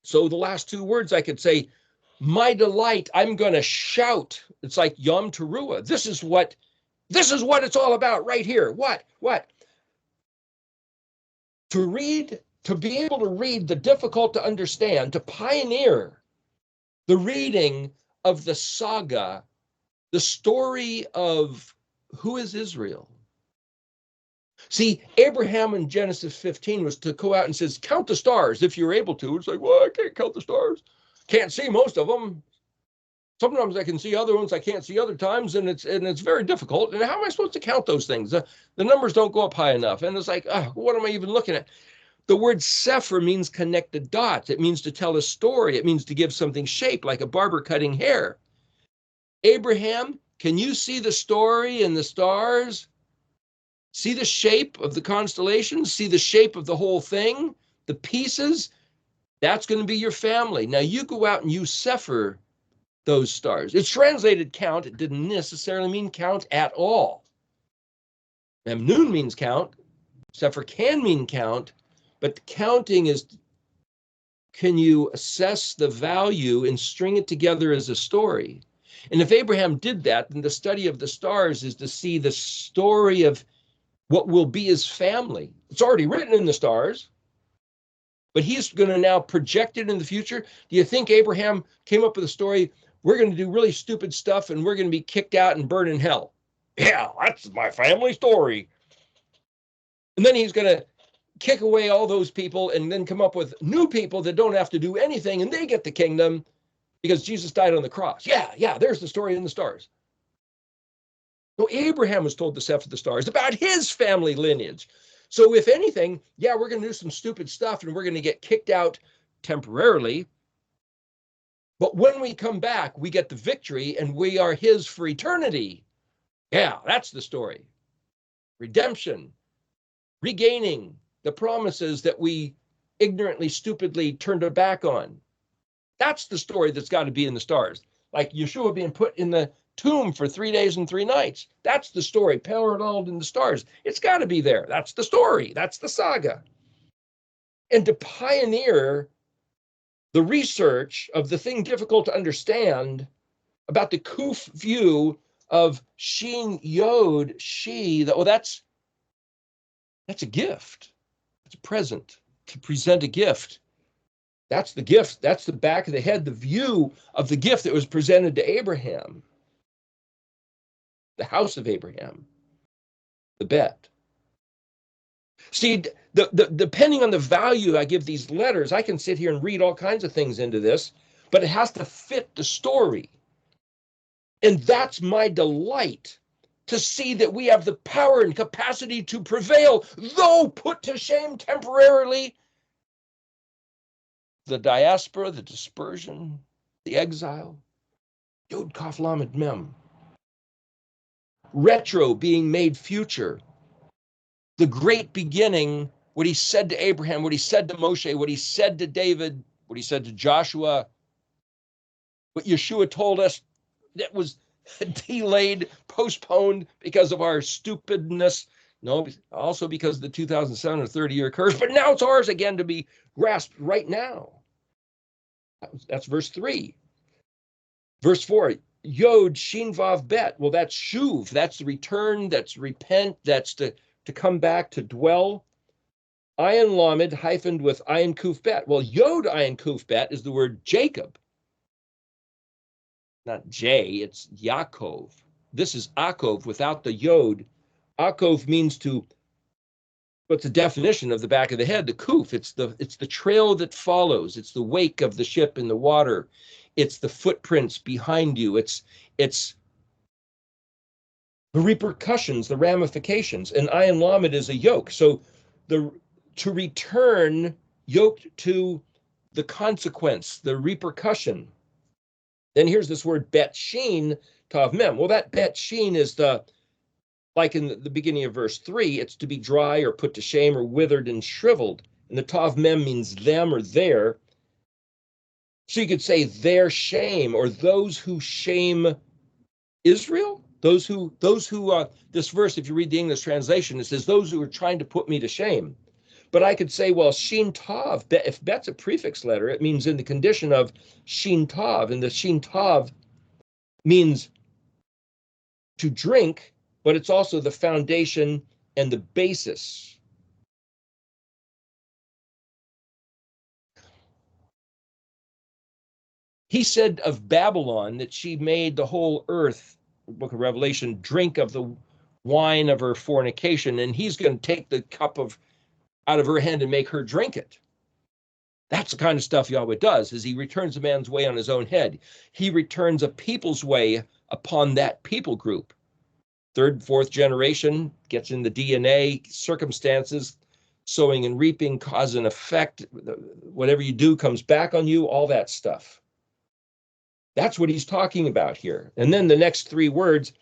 So the last 2 words I could say, my delight, I'm going to shout. It's like Yom Teruah. This is what it's all about right here. What? To be able to read the difficult to understand, to pioneer the reading of the saga, the story of who is Israel. See, Abraham in Genesis 15 was to go out and says, count the stars if you're able to. It's like, well, I can't count the stars. Can't see most of them. Sometimes I can see other ones I can't see other times, and it's very difficult. And how am I supposed to count those things? The numbers don't go up high enough. And it's like, what am I even looking at? The word sefer means connect the dots. It means to tell a story. It means to give something shape, like a barber cutting hair. Abraham, can you see the story in the stars? See the shape of the constellations? See the shape of the whole thing? The pieces? That's going to be your family. Now you go out and you sefer those stars. It's translated count. It didn't necessarily mean count at all. Memnun means count. Sefer can mean count. But counting is, can you assess the value and string it together as a story? And if Abraham did that, then the study of the stars is to see the story of what will be his family. It's already written in the stars, but he's going to now project it in the future. Do you think Abraham came up with a story, we're going to do really stupid stuff and we're going to be kicked out and burned in hell? Yeah, that's my family story. And then he's going to kick away all those people and then come up with new people that don't have to do anything and they get the kingdom because Jesus died on the cross. Yeah, there's the story in the stars. So Abraham was told to sefer the stars about his family lineage. So if anything, yeah, we're going to do some stupid stuff and we're going to get kicked out temporarily. But when we come back, we get the victory and we are his for eternity. Yeah, that's the story. Redemption, regaining the promises that we ignorantly, stupidly turned our back on. That's the story that's got to be in the stars. Like Yeshua being put in the tomb for 3 days and 3 nights. That's the story, paralleled in the stars. It's got to be there. That's the story. That's the saga. And to pioneer the research of the thing difficult to understand, about the kuf view of shin yod she. That's a gift. It's a present to present a gift. That's the gift. That's the back of the head, the view of the gift that was presented to Abraham, the house of Abraham, the bet. See, depending on the value I give these letters, I can sit here and read all kinds of things into this, but it has to fit the story. And that's my delight, to see that we have the power and capacity to prevail, though put to shame temporarily. The diaspora, the dispersion, the exile, Yod Kaf Lamed Mem. Retro being made future. The great beginning, what he said to Abraham, what he said to Moshe, what he said to David, what he said to Joshua, what Yeshua told us that was delayed, postponed because of our stupidness. No, also because of the 2007 or 30-year curse, but now it's ours again to be grasped right now. That's verse 3. Verse 4, Yod Shin Vav Bet. Well, that's shuv. That's the return. That's repent. That's to come back, to dwell. Ayin Lamed hyphened with Ayin Kuf Bet. Well, Yod Ayin Kuf Bet is the word Jacob. Not J, it's Yaakov. This is Akov without the Yod. Akov means to, what's the definition of the back of the head? The Kuf. It's the trail that follows. It's the wake of the ship in the water. It's the footprints behind you. It's the repercussions, the ramifications. And Ayin Lamed is a yoke. So to return yoked to the consequence, the repercussion. Then here's this word bet shin tav mem. Well, that bet shin is like in the beginning of verse 3, it's to be dry or put to shame or withered and shriveled. And the tav mem means them or their. So you could say their shame, or those who shame Israel. Those who this verse, if you read the English translation, it says those who are trying to put me to shame. But I could say, well, shin tav, if bet's a prefix letter, it means in the condition of shin tav, and the shin tav means to drink, but it's also the foundation and the basis. He said of Babylon that she made the whole earth, book of Revelation, drink of the wine of her fornication, and he's going to take the cup out of her hand and make her drink it. That's the kind of stuff Yahweh does, is he returns a man's way on his own head. He returns a people's way upon that people group. Third, fourth generation gets in the DNA, circumstances, sowing and reaping, cause and effect. Whatever you do comes back on you, all that stuff. That's what he's talking about here. And then the next three words,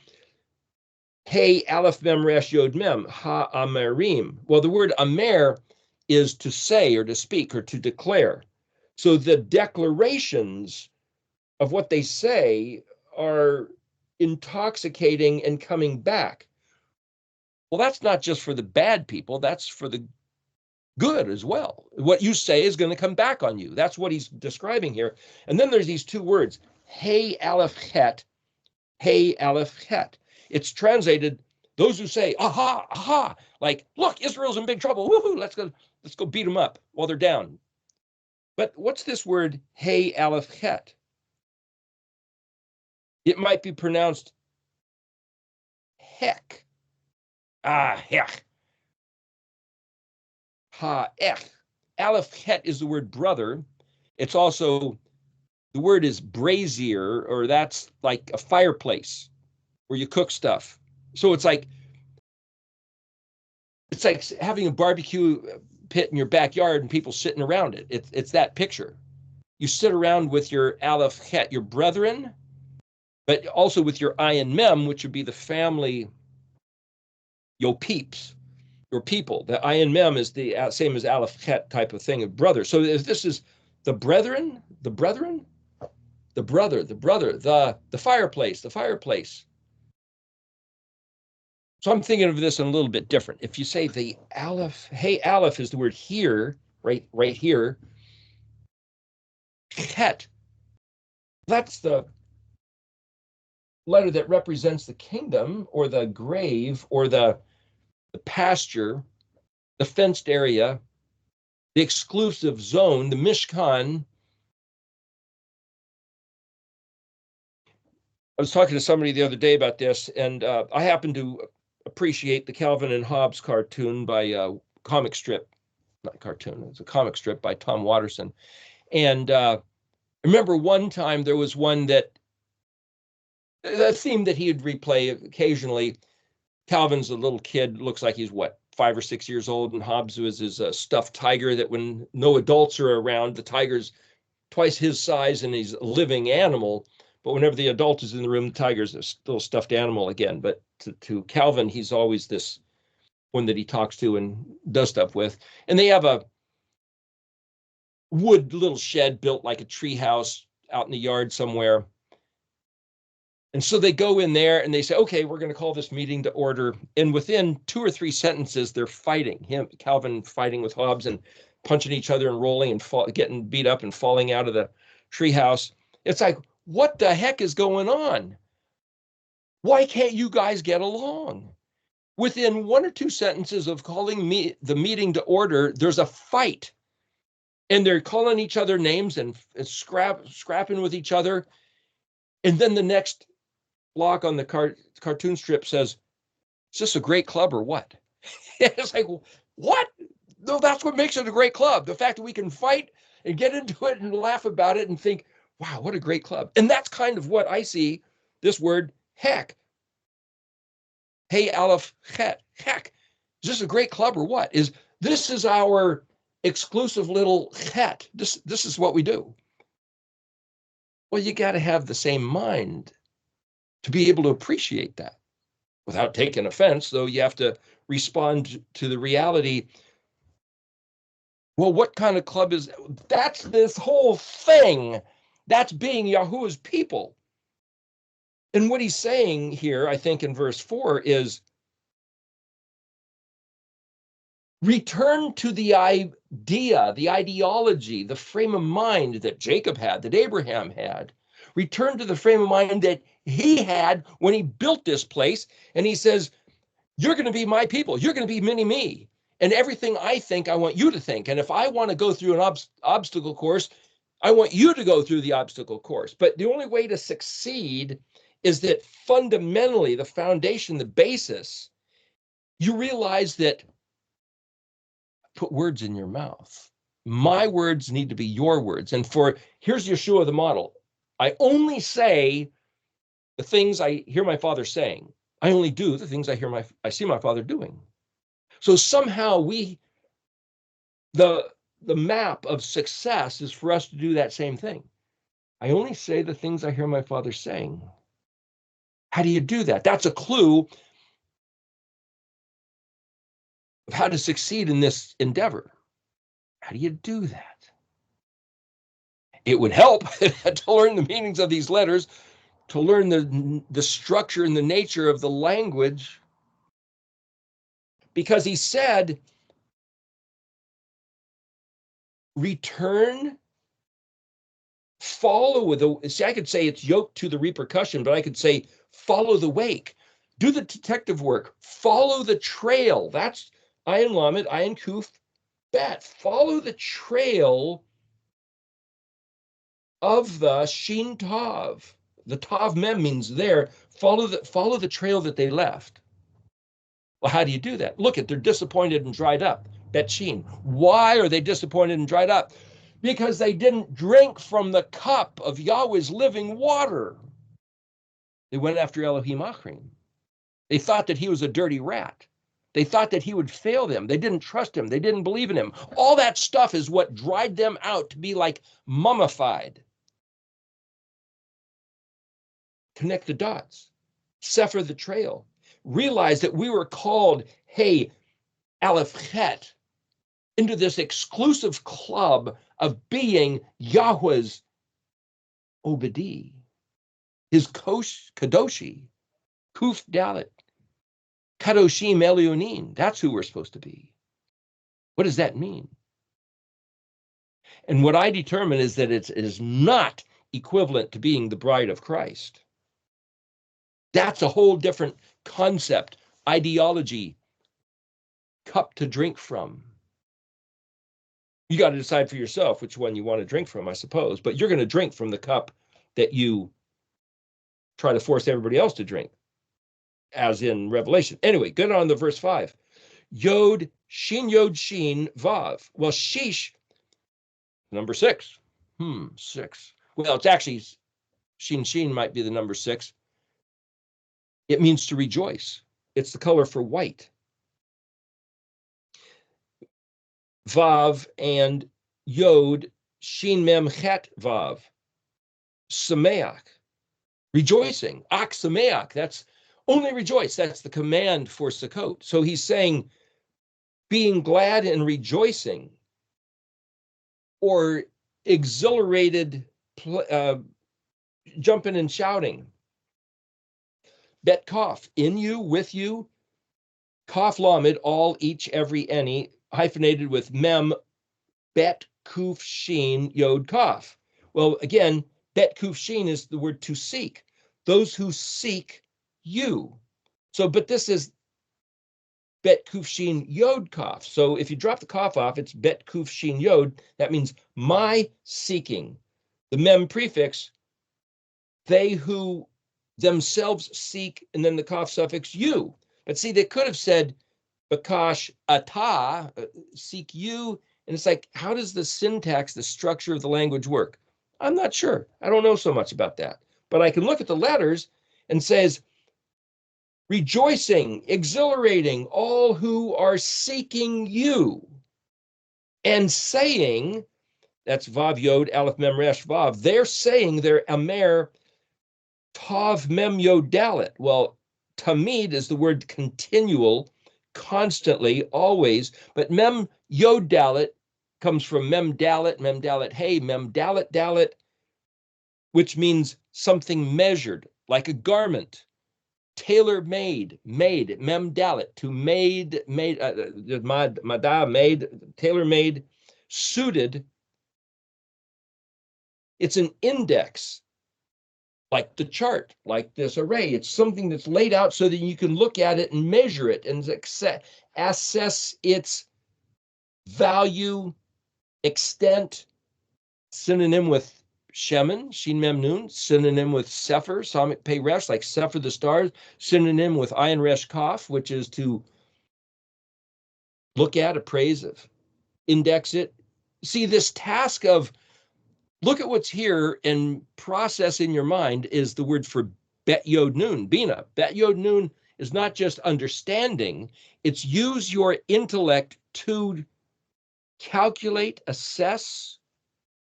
Hey, Aleph Mem Resh Yod Mem, Ha Amerim. Well, the word Amer is to say or to speak or to declare. So the declarations of what they say are intoxicating and coming back. Well, that's not just for the bad people, that's for the good as well. What you say is going to come back on you. That's what he's describing here. And then there's these two words, Hey Aleph Het, Hey Aleph Het. It's translated, those who say, aha, aha, like, look, Israel's in big trouble. Woohoo, let's go beat them up while they're down. But what's this word, Hey Aleph Het? It might be pronounced heck. Heck. Ha-ech. Aleph Het is the word brother. It's also, the word is brazier, or that's like a fireplace where you cook stuff. So it's like having a barbecue pit in your backyard and people sitting around it. It's that picture. You sit around with your Aleph Het, your brethren, but also with your Ayin Mem, which would be the family, your peeps, your people. The Ayin Mem is the same as Aleph Het type of thing of brother. So if this is the brethren, the brethren, the brother, the fireplace, the fireplace. So I'm thinking of this in a little bit different. If you say the Aleph, Hey Aleph is the word here, right here. Het, that's the letter that represents the kingdom or the grave or the pasture, the fenced area, the exclusive zone, the Mishkan. I was talking to somebody the other day about this, and I happen to appreciate the Calvin and Hobbes cartoon by comic strip, not cartoon, it's a comic strip by Tom Watterson. And I remember one time there was one that, a theme that he'd replay occasionally. Calvin's a little kid, looks like he's what, 5 or 6 years old, and Hobbes was his stuffed tiger that when no adults are around, the tiger's twice his size and he's a living animal. But whenever the adult is in the room, the tiger's a little stuffed animal again. But to Calvin, he's always this one that he talks to and does stuff with. And they have a wood little shed built like a tree house out in the yard somewhere. And so they go in there and they say, okay, we're going to call this meeting to order. And within 2 or 3 sentences, they're fighting. Calvin fighting with Hobbes and punching each other and rolling and getting beat up and falling out of the treehouse. It's like, what the heck is going on? Why can't you guys get along? Within 1 or 2 sentences of calling the meeting to order, there's a fight. And they're calling each other names and scrapping with each other. And then the next block on the cartoon strip says, is this a great club or what? It's like, what? No, that's what makes it a great club. The fact that we can fight and get into it and laugh about it and think, wow, what a great club. And that's kind of what I see this word heck. Hey, Aleph, chet, heck. Is this a great club or what? This is our exclusive little chet. This is what we do. Well, you got to have the same mind to be able to appreciate that without taking offense, though you have to respond to the reality. Well, what kind of club is that's this whole thing? That's being Yahuwah's people. And what he's saying here, I think in verse 4, is return to the idea, the ideology, the frame of mind that Jacob had, that Abraham had. Return to the frame of mind that he had when he built this place. And he says, you're going to be my people. You're going to be mini me. And everything I think, I want you to think. And if I want to go through an obstacle course, I want you to go through the obstacle course. But the only way to succeed is that fundamentally, the foundation, the basis, you realize that put words in your mouth. My words need to be your words. And here's Yeshua the model. I only say the things I hear my Father saying. I only do the things I see my Father doing. So somehow the map of success is for us to do that same thing. I only say the things I hear my Father saying. How do you do that? That's a clue of how to succeed in this endeavor. How do you do that? It would help to learn the meanings of these letters, to learn the structure and the nature of the language, because he said, return, follow I could say it's yoked to the repercussion, but I could say follow the wake, do the detective work, follow the trail. That's Ayin Lamed, Ayin Kuf, Bet. Follow the trail of the Shin Tav. The Tav Mem means there. Follow the trail that they left. Well, how do you do that? Look, they're disappointed and dried up. Bet Shin. Why are they disappointed and dried up? Because they didn't drink from the cup of Yahweh's living water. They went after Elohim Achrim. They thought that he was a dirty rat. They thought that he would fail them. They didn't trust him. They didn't believe in him. All that stuff is what dried them out to be like mummified. Connect the dots. Sever the trail. Realize that we were called, hey, Aleph Chet, into this exclusive club of being Yahweh's Obedi, his Kadoshi, Kuf Dalet, Kadoshim Elyonin. That's who we're supposed to be. What does that mean? And what I determine is that it is not equivalent to being the bride of Christ. That's a whole different concept, ideology, cup to drink from. You got to decide for yourself which one you want to drink from, I suppose, but you're going to drink from the cup that you try to force everybody else to drink, as in Revelation. Anyway, good on the verse 5. Yod, Shin, Vav. Well, Sheesh, number 6. 6. Well, it's actually Shin might be the number 6. It means to rejoice. It's the color for white. Vav and Yod, Shin Mem Chet Vav. Sameach, rejoicing. Ak Sameach, that's only rejoice. That's the command for Sukkot. So he's saying being glad and rejoicing, or exhilarated, jumping and shouting. Bet Kaf, in you, with you. Kaf Lamed, all, each, every, any, hyphenated with Mem, Bet Kuf Shin Yod Kaf. Well, again, Bet Kuf Shin is the word to seek. Those who seek you. So, but this is Bet Kuf Shin Yod Kaf. So if you drop the Kaf off, it's Bet Kuf Shin Yod. That means my seeking. The Mem prefix, they who themselves seek, and then the Kaf suffix you. But see, they could have said Bakash Ata, seek you. And it's like, how does the syntax, the structure of the language work? I'm not sure. I don't know so much about that. But I can look at the letters and says, rejoicing, exhilarating, all who are seeking you. And saying, that's Vav Yod, Aleph Mem Resh Vav, they're saying they're Amer Tav Mem Yod Dalet. Well, Tamid is the word continual, constantly, always, but Mem Yod Dalet comes from Mem Dalet, hey, Mem Dalet Dalet, which means something measured, like a garment. Tailor-made, made, Mem Dalet, to made, Mada, made, tailor-made, suited. It's an index, like the chart, like this array. It's something that's laid out so that you can look at it and measure it and assess its value, extent, synonym with Shemin, Shin Mem Nun, synonym with Sefer, Samik Pei Resh, like Sefer the stars, synonym with Ayin Resh Kaf, which is to look at, appraise it, index it. See, this task of look at what's here and process in your mind is the word for Bet Yod Nun, Bina. Bet Yod Nun is not just understanding, it's use your intellect to calculate, assess.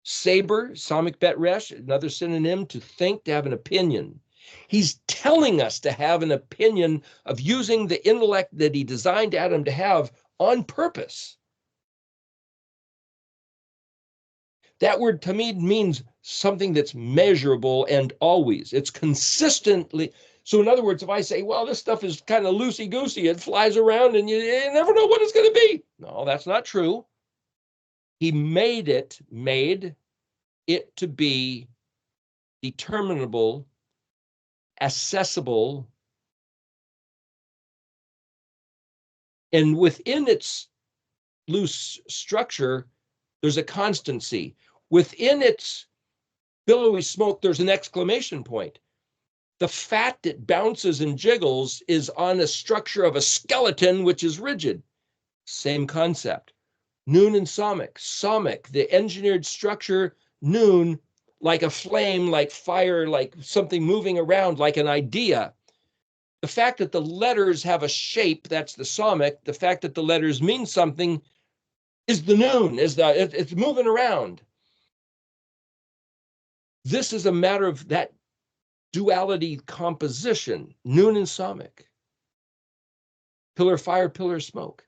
Saber, Samik Bet Resh, another synonym, to think, to have an opinion. He's telling us to have an opinion of using the intellect that he designed Adam to have on purpose. That word tamid means something that's measurable and always. It's consistently. So in other words, if I say, well, this stuff is kind of loosey-goosey, it flies around and you never know what it's going to be. No, that's not true. He made it to be determinable, accessible, and within its loose structure, there's a constancy. Within its billowy smoke, there's an exclamation point. The fat that bounces and jiggles is on a structure of a skeleton, which is rigid. Same concept. Nun and Samik, the engineered structure, Nun, like a flame, like fire, like something moving around, like an idea. The fact that the letters have a shape, that's the Samik. The fact that the letters mean something is the Nun, it's moving around. This is a matter of that duality composition, Nun and Samik. Pillar fire, pillar smoke.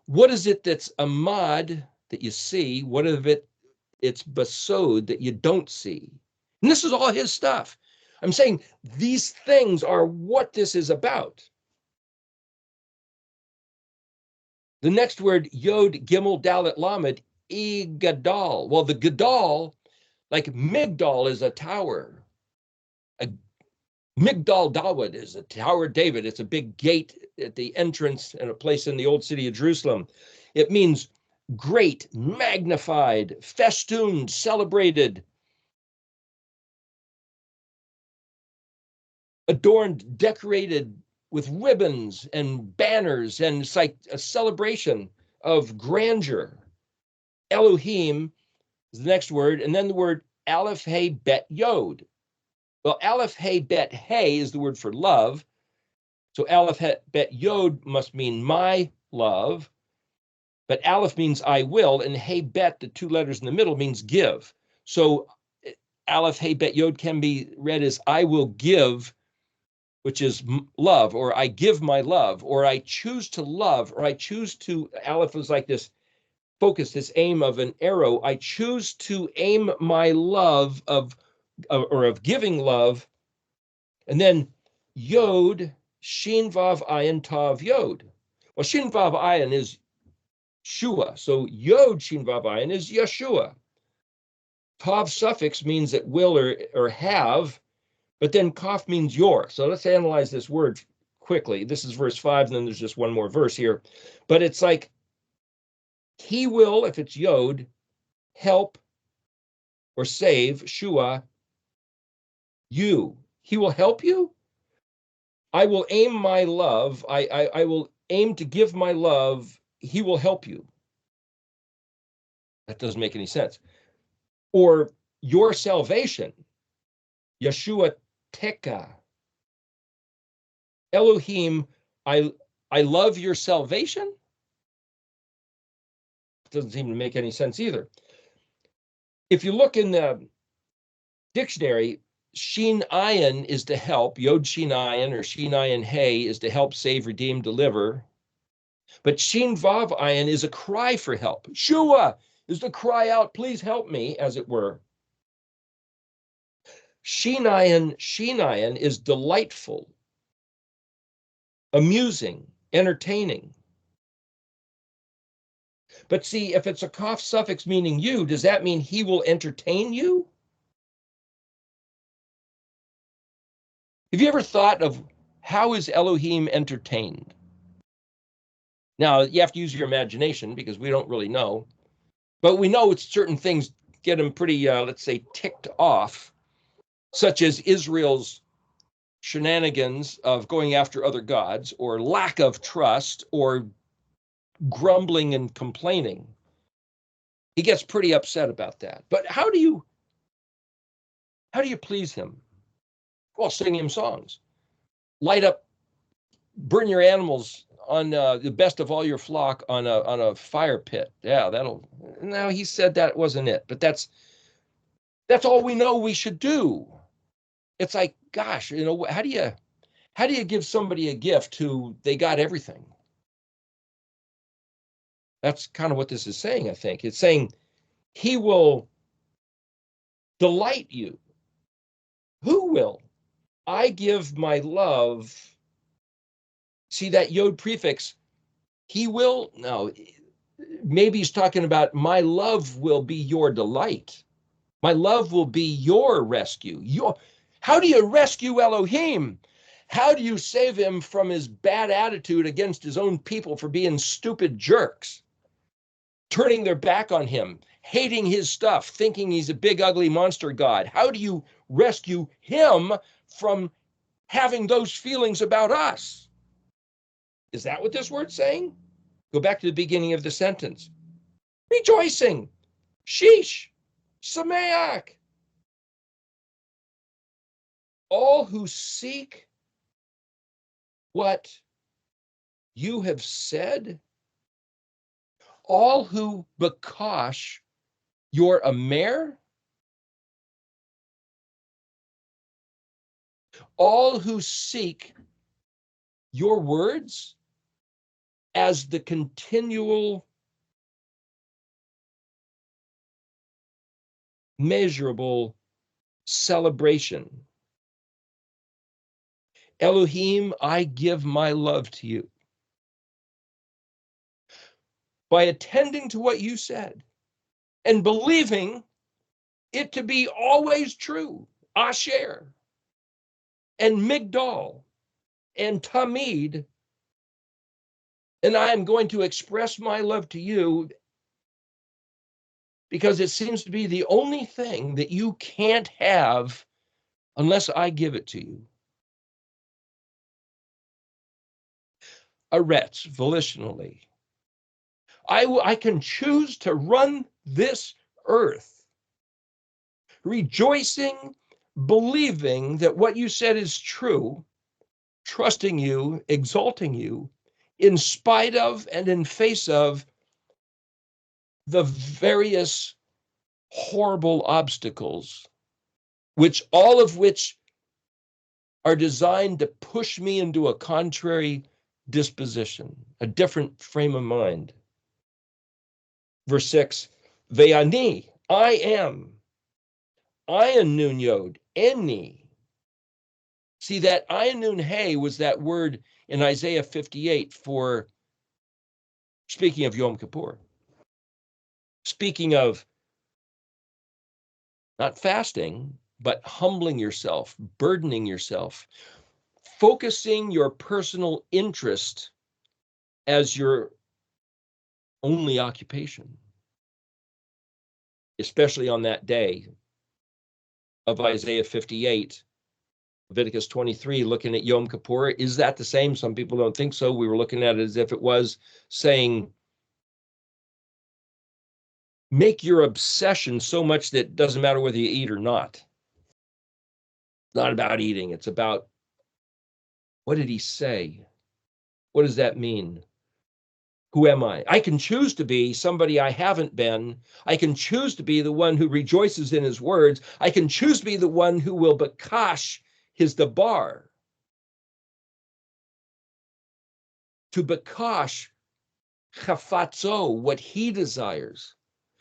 What is it that's amad that you see? What of it it's basod that you don't see? And this is all his stuff. I'm saying these things are what this is about. The next word, Yod Gimel Dalet Lamed, Gadal. Well, the Gadal, like Migdal is a tower. Migdal Dawud is the Tower of David. It's a big gate at the entrance and a place in the old city of Jerusalem. It means great, magnified, festooned, celebrated, adorned, decorated with ribbons and banners, and it's like a celebration of grandeur. Elohim is the next word, and then the word Aleph Hey Bet Yod. Well, Aleph Hey Bet Hey is the word for love. So Aleph Bet Yod must mean my love, but Aleph means I will, and Hey Bet, the two letters in the middle, means give. So Aleph Hey Bet Yod can be read as I will give, which is love, or I give my love, or I choose to love, or I choose to, Aleph is like this focus, this aim of an arrow. I choose to aim my love of giving love. And then Yod, Shin Vav Ayin Tav Yod. Well, Shin Vav Ayin is Shua. So Yod Shin Vav Ayin is Yeshua. Tav suffix means that will or have, but then Kaf means your. So let's analyze this word quickly. This is verse 5, and then there's just one more verse here. But it's like, he will, if it's Yod, help or save, Shua, you. He will help you. I will aim my love. I will aim to give my love. He will help you. That doesn't make any sense. Or your salvation, Yeshua Teka. Elohim, I love your salvation. It doesn't seem to make any sense either. If you look in the dictionary, Shin Ayin is to help, Yod Shin Ayin or Shin Ayin Hey is to help, save, redeem, deliver. But Shin Vav Ayin is a cry for help. Shua is the cry out, please help me, as it were. Shin Ayin is delightful, amusing, entertaining. But see, if it's a Kaf suffix meaning you, does that mean he will entertain you? Have you ever thought of how is Elohim entertained? Now, you have to use your imagination because we don't really know. But we know it's certain things get him pretty, let's say, ticked off, such as Israel's shenanigans of going after other gods, or lack of trust, or grumbling and complaining. He gets pretty upset about that. But how do you please him? Well, sing him songs. Light up, burn your animals on the best of all your flock on a fire pit. Yeah, that'll. Now he said that wasn't it, but that's all we know we should do. It's like, gosh, how do you give somebody a gift who they got everything? That's kind of what this is saying, I think. It's saying he will delight you. Who will? I give my love. See that Yod prefix, he will? No, maybe he's talking about my love will be your delight. My love will be your rescue. How do you rescue Elohim? How do you save him from his bad attitude against his own people for being stupid jerks? Turning their back on him, hating his stuff, thinking he's a big, ugly monster god. How do you rescue him from having those feelings about us? Is that what this word's saying? Go back to the beginning of the sentence. Rejoicing. Sheesh. Sameach. All who seek what you have said, all who bakash your amer, all who seek your words as the continual, measurable celebration. Elohim, I give my love to you. By attending to what you said and believing it to be always true, Asher, and Migdal and Tamid, and I am going to express my love to you because it seems to be the only thing that you can't have unless I give it to you. Arets, volitionally. I can choose to run this earth, rejoicing, believing that what you said is true, trusting you, exalting you, in spite of and in face of the various horrible obstacles, all of which are designed to push me into a contrary disposition, a different frame of mind. Verse 6, Ve'ani, I am. Ayin Nun Yod, Eni. See, that Ayin Nun Hey was that word in Isaiah 58 for, speaking of Yom Kippur, speaking of not fasting, but humbling yourself, burdening yourself, focusing your personal interest as your only occupation, especially on that day of Isaiah 58, Leviticus 23, looking at Yom Kippur. Is that the same? Some people don't think so. We were looking at it as if it was saying, make your obsession so much that it doesn't matter whether you eat or not. It's not about eating. It's about, what did he say? What does that mean? Who am I? I can choose to be somebody I haven't been. I can choose to be the one who rejoices in his words. I can choose to be the one who will bakash his dabar. To bakash chafatzo, what he desires.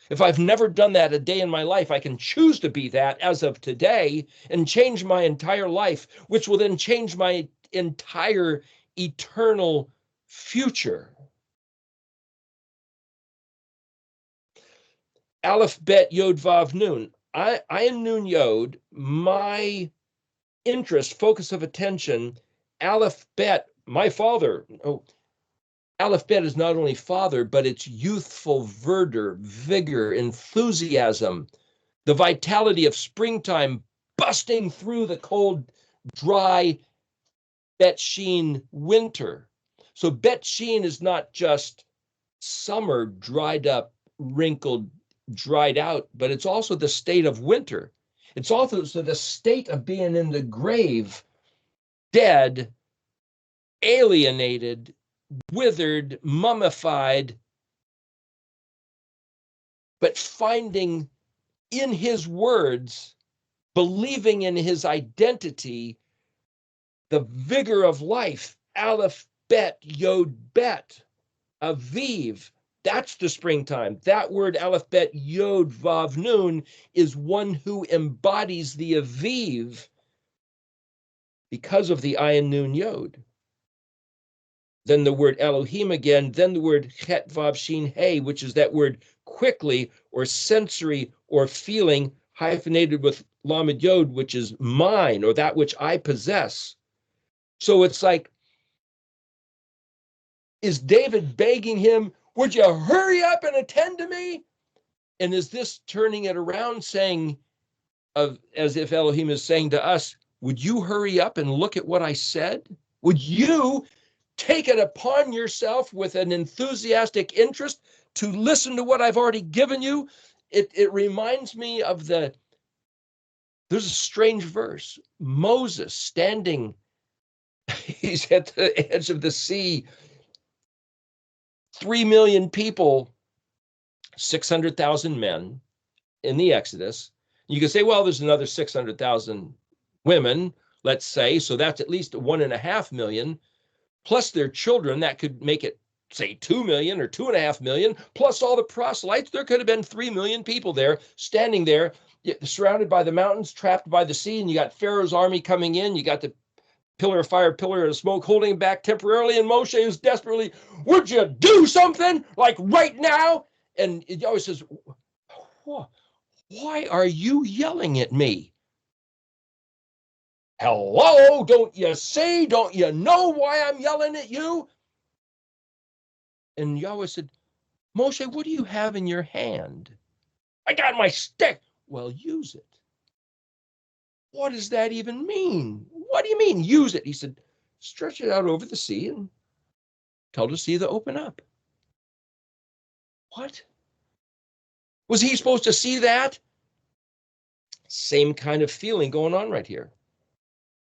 If I've never done that a day in my life, I can choose to be that as of today and change my entire life, which will then change my entire eternal future. Aleph, Bet, Yod, Vav, Nun. I am Nun, Yod, my interest, focus of attention. Aleph, Bet, my father. Oh, Aleph, Bet is not only father, but it's youthful verdure, vigor, enthusiasm, the vitality of springtime busting through the cold, dry Bet Sheen winter. So Bet Sheen is not just summer dried up, wrinkled, dried out, but it's also the state of winter. It's also the state of being in the grave, dead, alienated, withered, mummified, but finding in his words, believing in his identity, the vigor of life. Aleph, Bet, Yod, Bet, Aviv. That's the springtime. That word Aleph, Bet, Yod, Vav, Nun is one who embodies the Aviv because of the Ayin, Nun, Yod. Then the word Elohim again, then the word Chet, Vav, Shin, Hey, which is that word quickly or sensory or feeling, hyphenated with Lamed Yod, which is mine or that which I possess. So it's like, is David begging him, would you hurry up and attend to me? And is this turning it around, saying, as if Elohim is saying to us, would you hurry up and look at what I said? Would you take it upon yourself with an enthusiastic interest to listen to what I've already given you? It reminds me of there's a strange verse. Moses standing, he's at the edge of the sea, 3 million people, 600,000 men in the Exodus. You can say, well, there's another 600,000 women, let's say, so that's at least 1.5 million, plus their children. That could make it, say, 2 million or 2.5 million, plus all the proselytes. There could have been 3 million people there, standing there, surrounded by the mountains, trapped by the sea, and you got Pharaoh's army coming in. You got the pillar of fire, pillar of smoke, holding him back temporarily, and Moshe is desperately, would you do something, like right now? And it always says, why are you yelling at me? Hello, don't you see? Don't you know why I'm yelling at you? And Yahweh said, Moshe, what do you have in your hand? I got my stick. Well, use it. What does that even mean? What do you mean, use it? He said, stretch it out over the sea and tell the sea to open up. What? Was he supposed to see that? Same kind of feeling going on right here.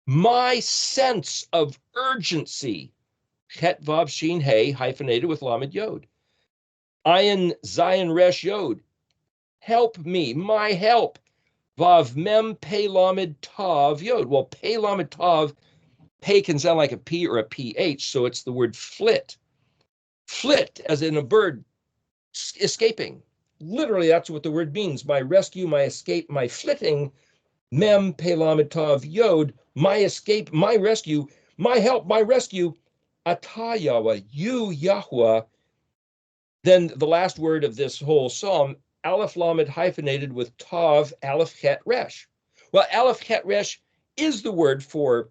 My sense of urgency, Het Vav Shin Hey, hyphenated with Lamed Yod. Ayin Zayin Resh Yod. Help me, my help. Vav Mem Pei Lamed Tav Yod. Well, Pei Lamed Tav, Pei can sound like a P or a PH, so it's the word flit. Flit, as in a bird escaping. Literally, that's what the word means. My rescue, my escape, my flitting. Mem Pei Lamed Tav Yod. My escape, my rescue, my help, my rescue. Atah Yahweh, you Yahweh. Then the last word of this whole psalm, Aleph Lamed hyphenated with Tav, Aleph Het Resh. Well, Aleph Het Resh is the word for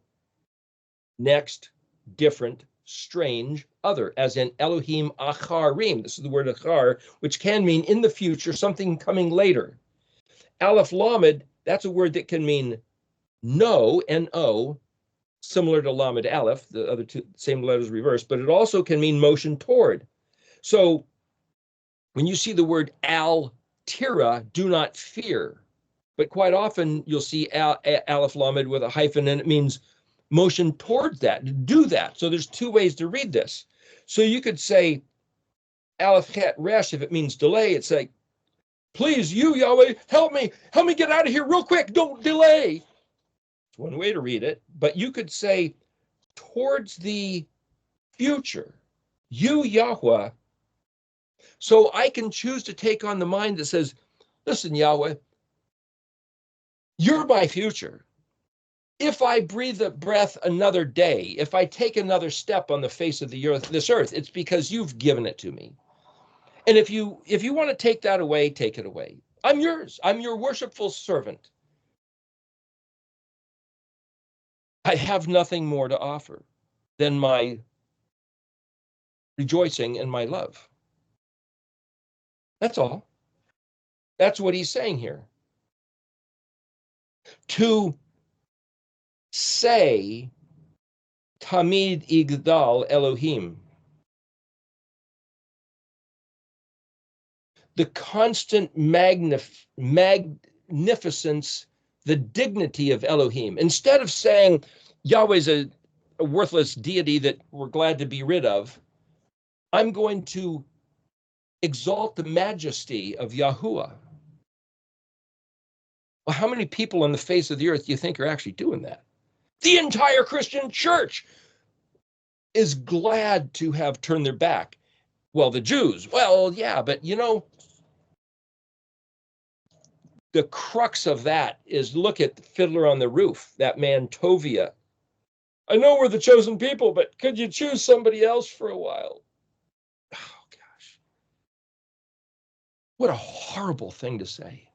next, different, strange, other, as in Elohim Acharim. This is the word Achar, which can mean in the future, something coming later. Aleph Lamed, that's a word that can mean no, N-O, similar to Lamed Aleph, the other two same letters reversed, but it also can mean motion toward. So when you see the word al-tira, do not fear. But quite often you'll see Aleph Lamed with a hyphen, and it means motion towards that, do that. So there's two ways to read this. So you could say Aleph Het Resh, if it means delay, it's like, please, you, Yahweh, help me get out of here real quick, don't delay. It's one way to read it, but you could say towards the future, you, Yahweh. So I can choose to take on the mind that says, listen, Yahweh, you're my future. If I breathe a breath another day, if I take another step on the face of the earth, this earth, it's because you've given it to me. And if you want to take that away, take it away. I'm yours. I'm your worshipful servant. I have nothing more to offer than my rejoicing and my love. That's all. That's what he's saying here. To say, Tamid Igdal Elohim, the constant magnificence, the dignity of Elohim. Instead of saying Yahweh's a worthless deity that we're glad to be rid of, I'm going to exalt the majesty of Yahuwah. Well, how many people on the face of the earth do you think are actually doing that? The entire Christian church is glad to have turned their back. Well, the Jews, well, yeah, but you know, the crux of that is look at the Fiddler on the Roof, that man Tovia. I know we're the chosen people, but could you choose somebody else for a while? Oh, gosh. What a horrible thing to say.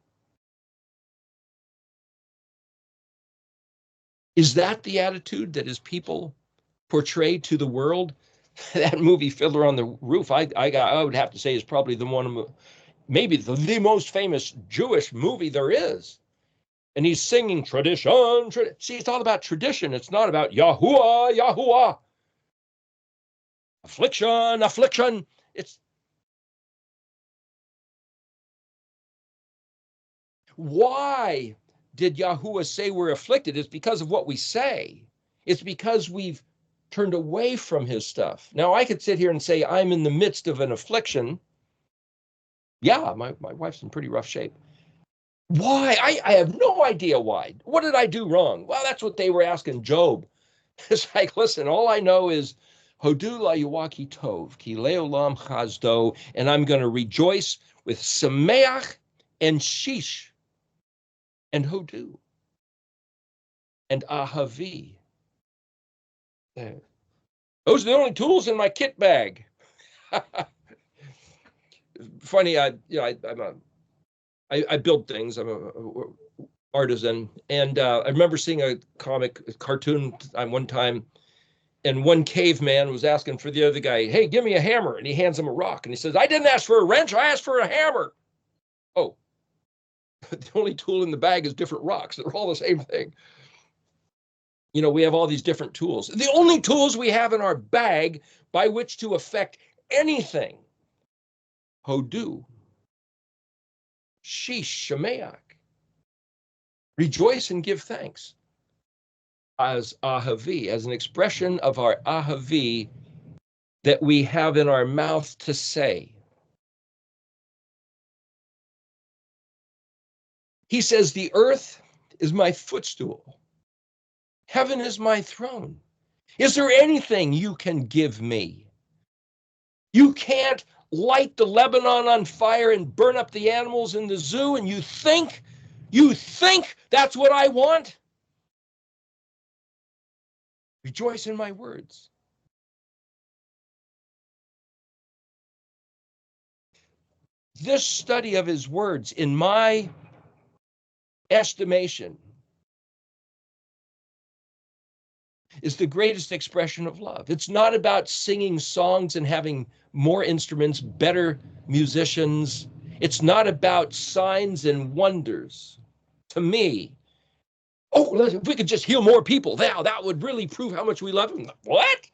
Is that the attitude that his people portray to the world? That movie Fiddler on the Roof, I would have to say is probably the one, maybe the most famous Jewish movie there is. And he's singing tradition. See, it's all about tradition. It's not about Yahuwah, Yahuwah. Affliction, affliction. It's why did Yahuwah say we're afflicted? It's because of what we say. It's because we've turned away from his stuff. Now, I could sit here and say I'm in the midst of an affliction. Yeah, my wife's in pretty rough shape. Why? I have no idea why. What did I do wrong? Well, that's what they were asking Job. It's like, listen, all I know is Hodu la Yawaki Tov, ki leolam chazdo, and I'm going to rejoice with Sameach and Shish and Hodu and Ahavi. Those are the only tools in my kit bag. Funny, I build things. I'm artisan. And I remember seeing a cartoon one time, and one caveman was asking for the other guy, hey, give me a hammer. And he hands him a rock. And he says, I didn't ask for a wrench. I asked for a hammer. Oh, the only tool in the bag is different rocks. They're all the same thing. You know, we have all these different tools. The only tools we have in our bag by which to affect anything, hodu, shish, shameach, rejoice and give thanks, as ahavi, as an expression of our ahavi that we have in our mouth to say. He says, the earth is my footstool. Heaven is my throne. Is there anything you can give me? You can't light the Lebanon on fire and burn up the animals in the zoo, and you think that's what I want? Rejoice in my words. This study of his words, in my estimation, is the greatest expression of love. It's not about singing songs and having more instruments, better musicians. It's not about signs and wonders. To me, oh, if we could just heal more people, that would really prove how much we love him. What?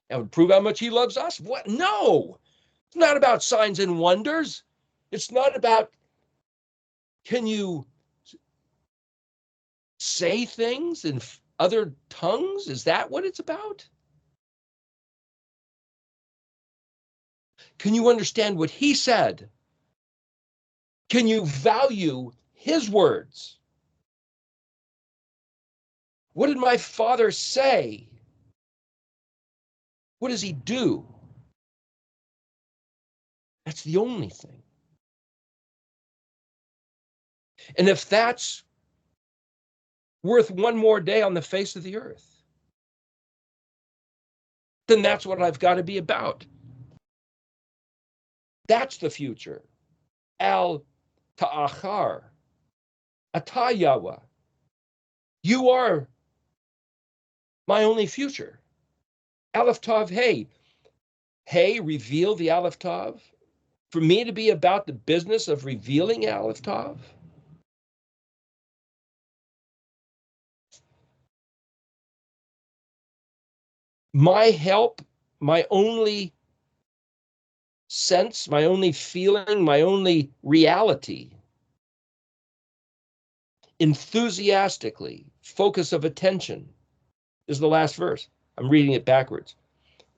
That would prove how much he loves us? What? No. It's not about signs and wonders. It's not about, can you say things in other tongues? Is that what it's about? Can you understand what he said? Can you value his words? What did my father say? What does he do? That's the only thing. And if that's worth one more day on the face of the earth, then that's what I've got to be about. That's the future. Al ta'achar, atayawa. You are my only future. Aleph Tav Hey. Hey, reveal the Aleph Tav. For me to be about the business of revealing Aleph Tav. My help, my only sense, my only feeling, my only reality. Enthusiastically, focus of attention is the last verse. I'm reading it backwards.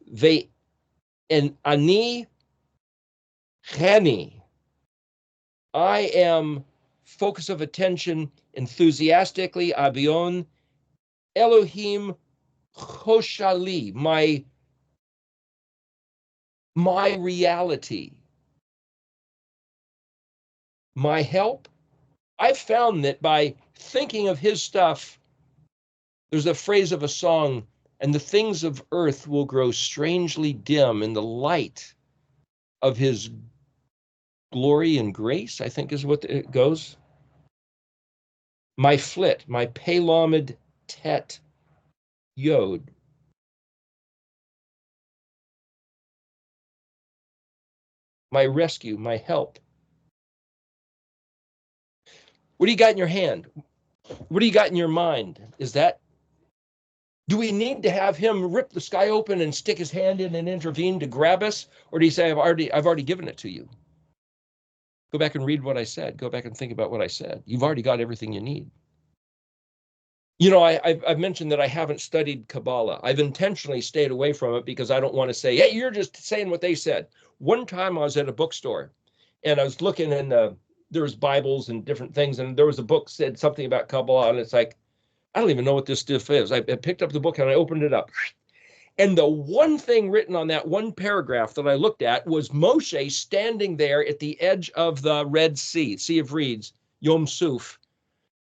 They and ani cheni. I am focus of attention enthusiastically, abion, Elohim choshali, my reality, my help. I've found that by thinking of his stuff, there's a phrase of a song, and the things of earth will grow strangely dim in the light of his glory and grace, I think is what it goes. My flit, my pelamed tet yod. My rescue, my help. What do you got in your hand? What do you got in your mind? Do we need to have him rip the sky open and stick his hand in and intervene to grab us? Or do you say, I've already given it to you? Go back and read what I said. Go back and think about what I said. You've already got everything you need. You know, I've mentioned that I haven't studied Kabbalah. I've intentionally stayed away from it because I don't want to say, hey, you're just saying what they said. One time I was at a bookstore and I was looking and there was Bibles and different things. And there was a book said something about Kabbalah. And it's like, I don't even know what this stuff is. I picked up the book and I opened it up. And the one thing written on that one paragraph that I looked at was Moshe standing there at the edge of the Red Sea, Sea of Reeds, Yom Suf,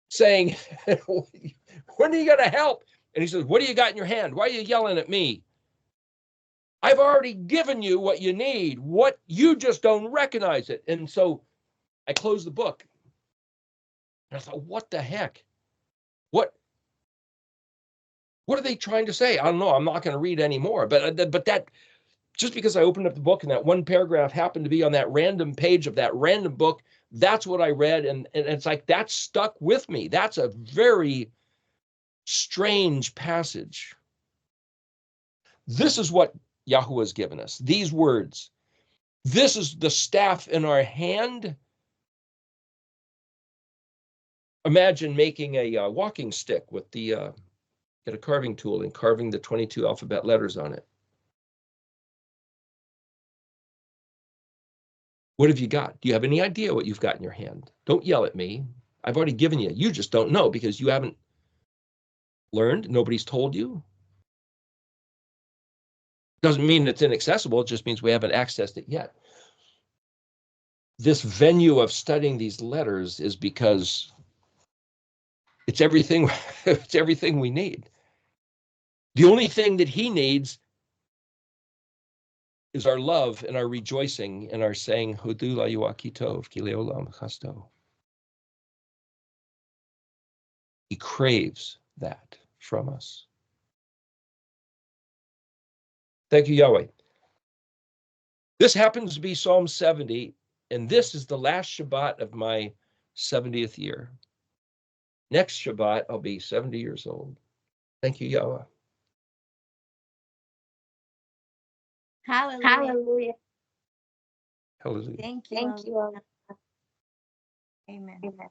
saying, when are you going to help? And he says, what do you got in your hand? Why are you yelling at me? I've already given you what you need. What you just don't recognize it. And so I closed the book. And I thought, what the heck? What are they trying to say? I don't know. I'm not going to read anymore. But that, just because I opened up the book and that one paragraph happened to be on that random page of that random book, that's what I read. And it's like, that stuck with me. That's a very strange passage. This is what Yahweh has given us, these words. This is the staff in our hand. Imagine making a walking stick with the get a carving tool and carving the 22 alphabet letters on it. What have you got? Do you have any idea what you've got in your hand? Don't yell at me. I've already given you. You just don't know because you haven't learned. Nobody's told you. Doesn't mean it's inaccessible. It just means we haven't accessed it yet. This venue of studying these letters is because it's everything, it's everything we need. The only thing that he needs is our love and our rejoicing and our saying, Hodu la'yuaki tov, ki le'olam chasto. He craves that from us. Thank you, Yahweh. This happens to be Psalm 70, and this is the last Shabbat of my 70th year. Next Shabbat, I'll be 70 years old. Thank you, Yahweh. Hallelujah. Hallelujah. Hallelujah. Thank you. Thank you. Amen. Amen.